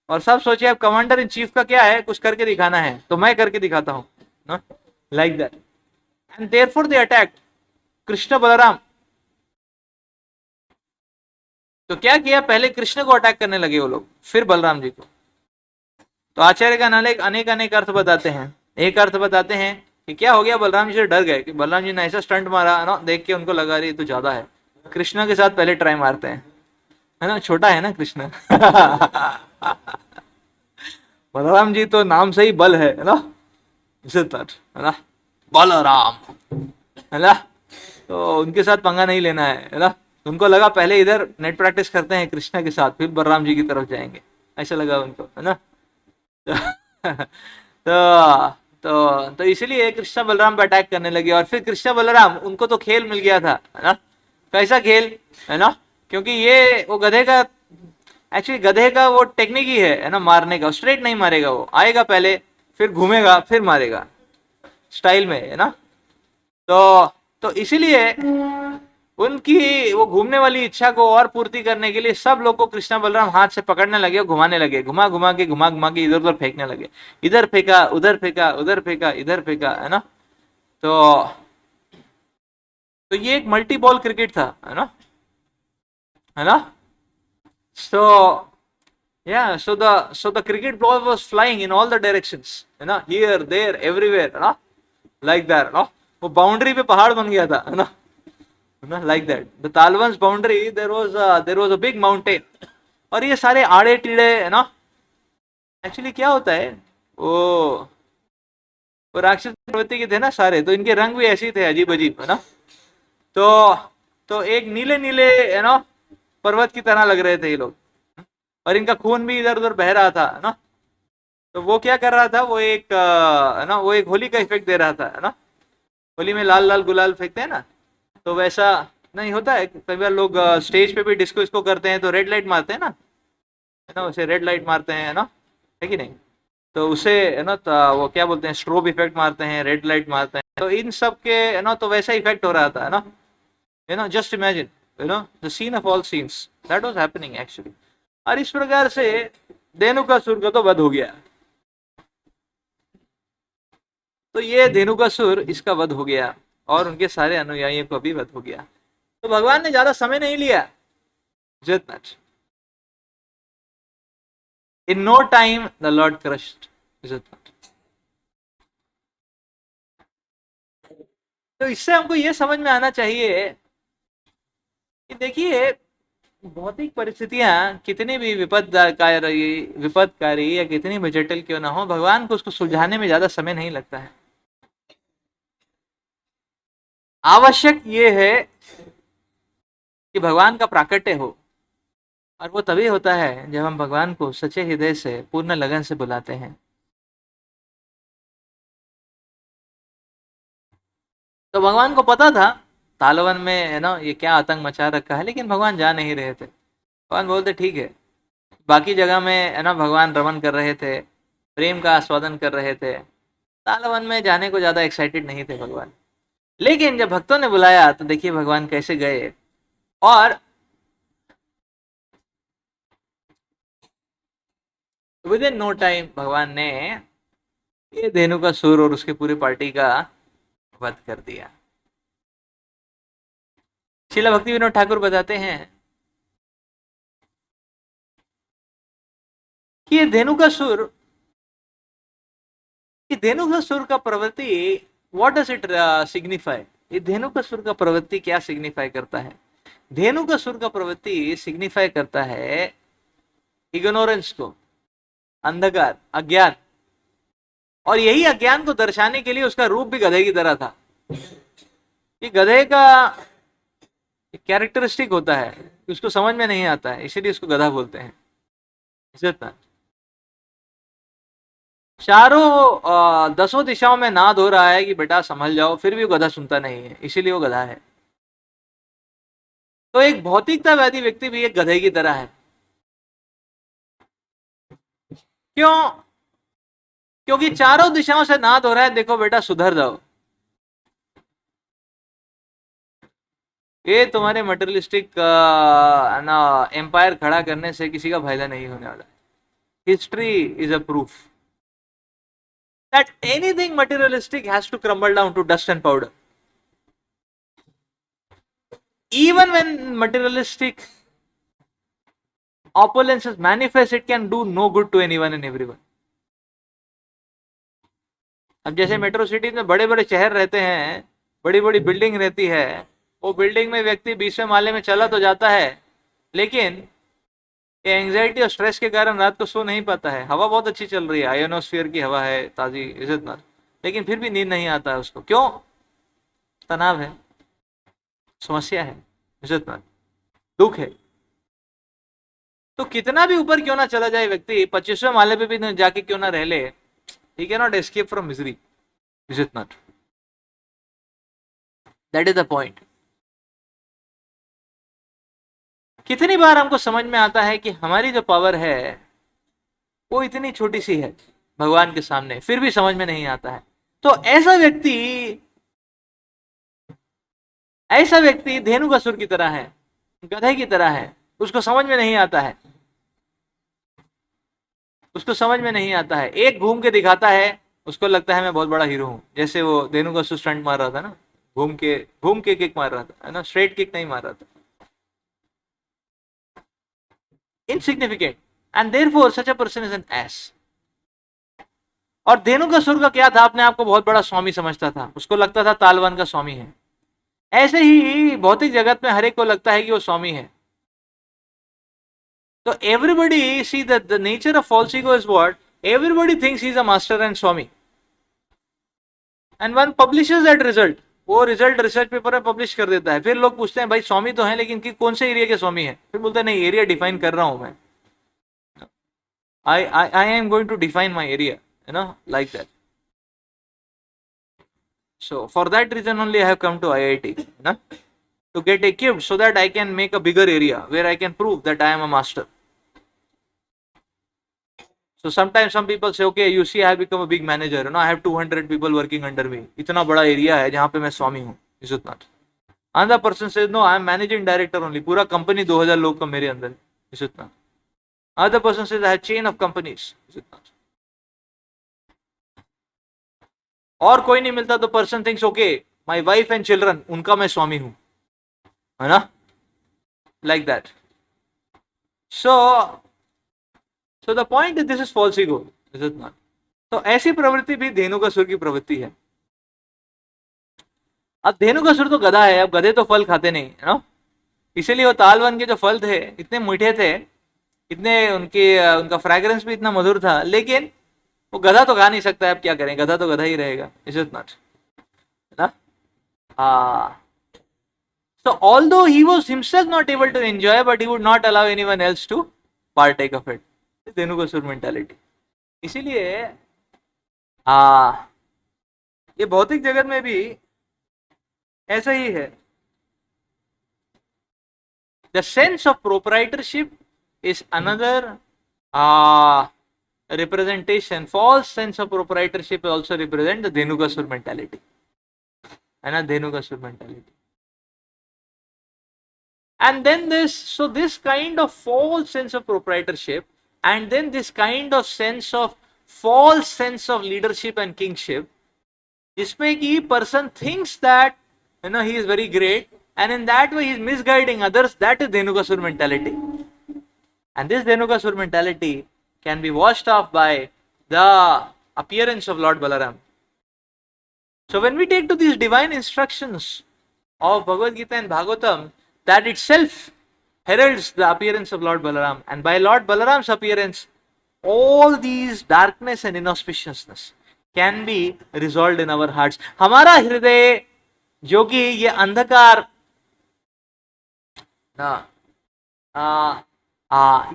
और सब सोचे अब कमांडर इन चीफ का क्या है, कुछ करके दिखाना है, तो मैं करके दिखाता हूं ना, like that. And therefore they attack Krishna Balram. तो क्या किया, पहले कृष्ण को अटैक करने लगे वो लोग, फिर बलराम जी को। तो आचार्य का नालेक अनेक अनेक अर्थ बताते हैं। एक अर्थ बताते हैं कि क्या हो गया, बलराम जी से डर गए कि बलराम जी ने ऐसा स्टंट मारा ना, देख के उनको लगा रही तो ज्यादा है, कृष्णा के साथ पहले ट्राई मारते हैं, है ना, छोटा है ना कृष्ण। बलराम जी तो नाम से ही बल है ना, इसे तट, है ना, बलराम, है ना। तो उनके साथ पंगा नहीं लेना है ना। उनको लगा पहले इधर नेट प्रैक्टिस करते हैं कृष्णा के साथ, फिर बलराम जी की तरफ जाएंगे, ऐसा लगा उनको, है ना। तो तो इसीलिए कृष्णा बलराम पे अटैक करने लगे। और फिर कृष्णा बलराम, उनको तो खेल मिल गया था, है ना। कैसा खेल, है ना, क्योंकि ये वो गधे का, एक्चुअली गधे का वो टेक्निक ही है ना, मारने का। स्ट्रेट नहीं मारेगा, वो आएगा पहले, फिर घूमेगा, फिर मारेगा, स्टाइल में, है ना। तो इसीलिए उनकी वो घूमने वाली इच्छा को और पूर्ति करने के लिए सब लोग को कृष्णा बलराम हाथ से पकड़ने लगे और घुमाने लगे, घुमा घुमा के इधर उधर फेंकने लगे, इधर फेंका, उधर फेंका, उधर फेंका, इधर फेंका, है ना। तो तो ये एक मल्टी बॉल क्रिकेट था, है ना, है ना। सो so the cricket ball was flying in all the directions, है ना, here there everywhere, है ना, like that, ना। वो बाउंड्री पे पहाड़ बन गया था, है ना, like that the Talwans boundary there was a big mountain। और ये सारे आड़े टीड़े, है ना, एक्चुअली क्या होता है, वो वो राक्षस प्रवृत्ति के थे ना सारे, तो इनके रंग भी ऐसे ही थे, अजीब अजीब, है ना। तो तो एक नीले नीले, है ना, पर्वत की तरह लग रहे थे ये लोग, और इनका खून भी इधर उधर बह रहा था, है ना। तो वो क्या कर रहा था, वो एक है ना, वो एक होली का इफेक्ट दे रहा था, है ना। होली में लाल लाल गुलाल फेंकते हैं ना, तो वैसा नहीं होता है, कई बार लोग स्टेज पे भी डिस्को इसको करते हैं तो रेड लाइट मारते हैं ना, है ना, उसे रेड लाइट मारते हैं, है ना, है कि नहीं। तो उसे, है ना, तो वो क्या बोलते हैं, स्ट्रोब इफेक्ट मारते हैं, रेड लाइट मारते हैं, तो इन सब के, है ना, तो वैसा इफेक्ट हो रहा था, है ना। Just imagine, the scene of all scenes that was happening actually. और इस प्रकार से धेनुकासुर का तो वध हो गया। तो ये धेनुकासुर, इसका वध हो गया, और उनके सारे अनुयायियों का भी वध हो गया। तो भगवान ने ज्यादा समय नहीं लिया, जितना in no time the lord crushed. तो इससे हमको ये समझ में आना चाहिए कि देखिए, भौतिक परिस्थितियां कितनी भी विपदकारी या कितनी भी जटिल क्यों ना हो, भगवान को उसको सुलझाने में ज्यादा समय नहीं लगता है। आवश्यक ये है कि भगवान का प्राकट्य हो, और वो तभी होता है जब हम भगवान को सच्चे हृदय से, पूर्ण लगन से बुलाते हैं। तो भगवान को पता था तालवन में, है ना, ये क्या आतंक मचा रखा है, लेकिन भगवान जा नहीं रहे थे। भगवान बोलते ठीक है, बाकी जगह में, है ना, भगवान रमन कर रहे थे, प्रेम का आस्वादन कर रहे थे, तालवन में जाने को ज्यादा एक्साइटेड नहीं थे भगवान। लेकिन जब भक्तों ने बुलाया तो देखिए भगवान कैसे गए, और विद इन नो टाइम भगवान ने ये धेनुकासुर और उसके पूरी पार्टी का वध कर दिया। श्रील भक्ति विनोद ठाकुर बताते हैं कि ये धेनुकासुर, कि धेनुकासुर का प्रवृत्ति, व्हाट डज इट सिग्निफाई, ये धेनुकासुर का प्रवृत्ति क्या सिग्निफाई करता है? धेनुकासुर का प्रवृत्ति सिग्निफाई करता है इग्नोरेंस को, अंधकार, अज्ञान। और यही अज्ञान को दर्शाने के लिए उसका रूप भी गधे की तरह था। ये गधे का कैरेक्टरिस्टिक होता है कि उसको समझ में नहीं आता है, इसीलिए उसको गधा बोलते हैं। इतना चारों दसों दिशाओं में नाद हो रहा है कि बेटा संभल जाओ, फिर भी वो गधा सुनता नहीं है, इसीलिए वो गधा है। तो एक भौतिकतावादी व्यक्ति भी एक गधे की तरह है। क्यों? क्योंकि चारों दिशाओं से नाद हो रहा है, देखो बेटा सुधर जाओ, ये तुम्हारे मटेरियलिस्टिक ना एम्पायर खड़ा करने से किसी का फायदा नहीं होने वाला। History is a proof that anything materialistic has to crumble down to dust and powder. Even when materialistic opulences manifest, it can do no good to anyone and everyone. अब जैसे मेट्रो सिटी में बड़े बड़े शहर रहते हैं, बड़ी बड़ी बिल्डिंग रहती है, वो बिल्डिंग में व्यक्ति 20वें माले में चला तो जाता है, लेकिन एंजाइटी और स्ट्रेस के कारण रात को सो नहीं पाता है। हवा बहुत अच्छी चल रही है, आयोनोस्फीयर की हवा है, ताजी इज्जत नर, लेकिन फिर भी नींद नहीं आता है उसको। क्यों? तनाव है, समस्या है, इज्जत नर, दुख है। तो कितना भी ऊपर क्यों ना चला जाए व्यक्ति, 25वें माले पे भी जाके क्यों ना रह ले, he cannot escape from misery, is it not? That is the point. कितनी बार हमको समझ में आता है कि हमारी जो पावर है वो इतनी छोटी सी है भगवान के सामने, फिर भी समझ में नहीं आता है। तो ऐसा व्यक्ति धेनुकासुर की तरह है, गधे की तरह है, उसको समझ में नहीं आता है, उसको समझ में नहीं आता है। एक घूम के दिखाता है, उसको लगता है मैं बहुत बड़ा हीरो हूं, जैसे वो धेनुकासुर स्टंट मार रहा था ना, घूम के किक मार रहा था, है ना, स्ट्रेट किक नहीं मार रहा था। Insignificant, and therefore such a person is an S. और धेनुकासुर का क्या था, अपने आप को बहुत बड़ा स्वामी समझता था, उसको लगता था तालवान का स्वामी है। ऐसे ही भौतिक जगत में हर एक को लगता है कि वो स्वामी है। So everybody see that the nature of false ego is what? Everybody thinks he is a master and swami. And one publishes that result. वो रिजल्ट रिसर्च पेपर में पब्लिश कर देता है। फिर लोग पूछते हैं भाई स्वामी तो हैं, लेकिन कि कौन से एरिया के स्वामी हैं? फिर बोलते हैं नहीं, एरिया डिफाइन कर रहा हूं मैं। I am going to define my area, you know, like that. So for that reason only I have come to IIT, you know, to get equipped so that I can make a bigger area where I can prove that I am a master. So sometimes some people say, okay, you see, I have become a big manager. You know, I have 200 people working under me. इतना बड़ा area है जहाँ पे मैं स्वामी हूँ. Is it not? Another person says, no, I am managing director only. पूरा company 2000 लोग का मेरे अंदर. Is it not? Another person says, I have chain of companies. Is it not? और कोई नहीं मिलता तो person thinks, okay, my wife and children, उनका मैं स्वामी हूँ, है ना? Like that. So the point is, this is false ego, is it not? तो ऐसी प्रवृत्ति भी धेनुकासुर की प्रवृत्ति है। अब धेनुकासुर तो गधा है, अब गधे तो फल खाते नहीं, है ना? इसीलिए वो तालवन के जो फल थे इतने मीठे थे, इतने उनका फ्रेग्रेंस भी इतना मधुर था, लेकिन वो गधा तो खा नहीं सकता है। अब क्या करें, गधा तो गधा ही रहेगा, इज इट नॉट? ना? हाँ। So although he was himself not able to enjoy, but he would not allow anyone else to partake of it. Dhenukasur mentality. इसीलिए ये भौतिक जगत में भी ऐसा ही है। The sense of proprietorship is another representation. False sense of proprietorship also represent the Dhenukasur mentality. है ना, Dhenukasur mentality. And then this kind of false sense of proprietorship, and then this kind of false sense of leadership and kingship, जिसमें कि person thinks that he is very great, and in that way he is misguiding others. That is Dhenukasur mentality, and this Dhenukasur mentality can be washed off by the appearance of Lord Balaram. So when we take to these divine instructions of Bhagavad Gita and Bhagavatam, that itself heralds the appearance of Lord Balaram, and by Lord Balaram's appearance, all these darkness and inauspiciousness can be resolved in our hearts. हमारा हृदय जो कि ये अंधकार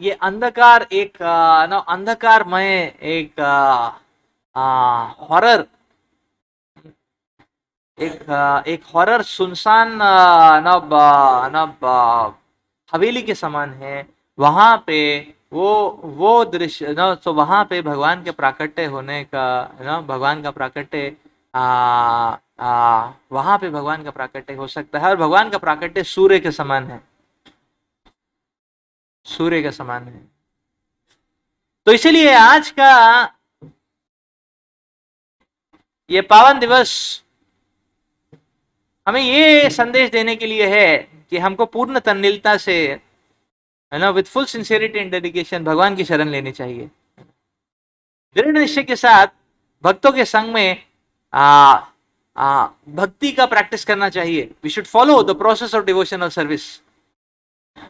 ये अंधकार एक अंधकारमय एक हॉरर, एक हॉरर सुनसान हवेली के समान है. वहां पे वो दृश्य तो वहां पे भगवान के प्राकट्य होने का भगवान का प्राकट्य वहां पे भगवान का प्राकट्य हो सकता है. और भगवान का प्राकट्य सूर्य के समान है, सूर्य के समान है. तो इसीलिए आज का ये पावन दिवस हमें ये संदेश देने के लिए है कि हमको पूर्ण तन्निलता से, है ना, with full sincerity and dedication भगवान की शरण लेनी चाहिए. दृढ़ निश्चय के साथ भक्तों के संग में भक्ति का प्रैक्टिस करना चाहिए. We should follow the process of devotional service.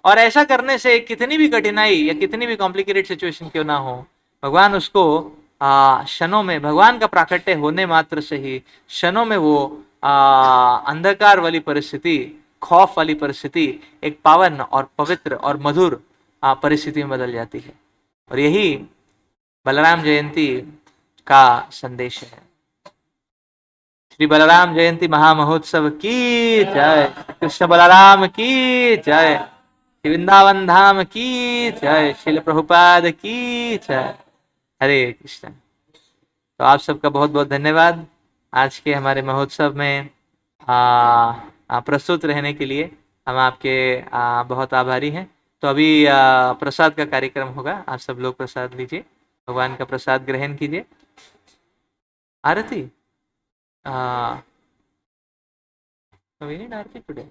और ऐसा करने से कितनी भी कठिनाई या कितनी भी कॉम्प्लिकेटेड सिचुएशन क्यों ना हो, भगवान उसको क्षणों में, भगवान का प्राकट्य होने मात्र से ही क्षणों में वो अंधकार वाली परिस्थिति, खौफ वाली परिस्थिति एक पावन और पवित्र और मधुर परिस्थिति में बदल जाती है. और यही बलराम जयंती का संदेश है. श्री बलराम जयंती महामहोत्सव की जय. कृष्ण बलराम की जय. वृंदावन धाम की जय. श्रील प्रभुपाद की जय. हरे कृष्ण. तो आप सबका बहुत बहुत धन्यवाद आज के हमारे महोत्सव में प्रस्तुत रहने के लिए. हम आपके बहुत आभारी हैं. तो अभी प्रसाद का कार्यक्रम होगा. आप सब लोग प्रसाद लीजिए, भगवान का प्रसाद ग्रहण कीजिए. आरती, we need आरती today.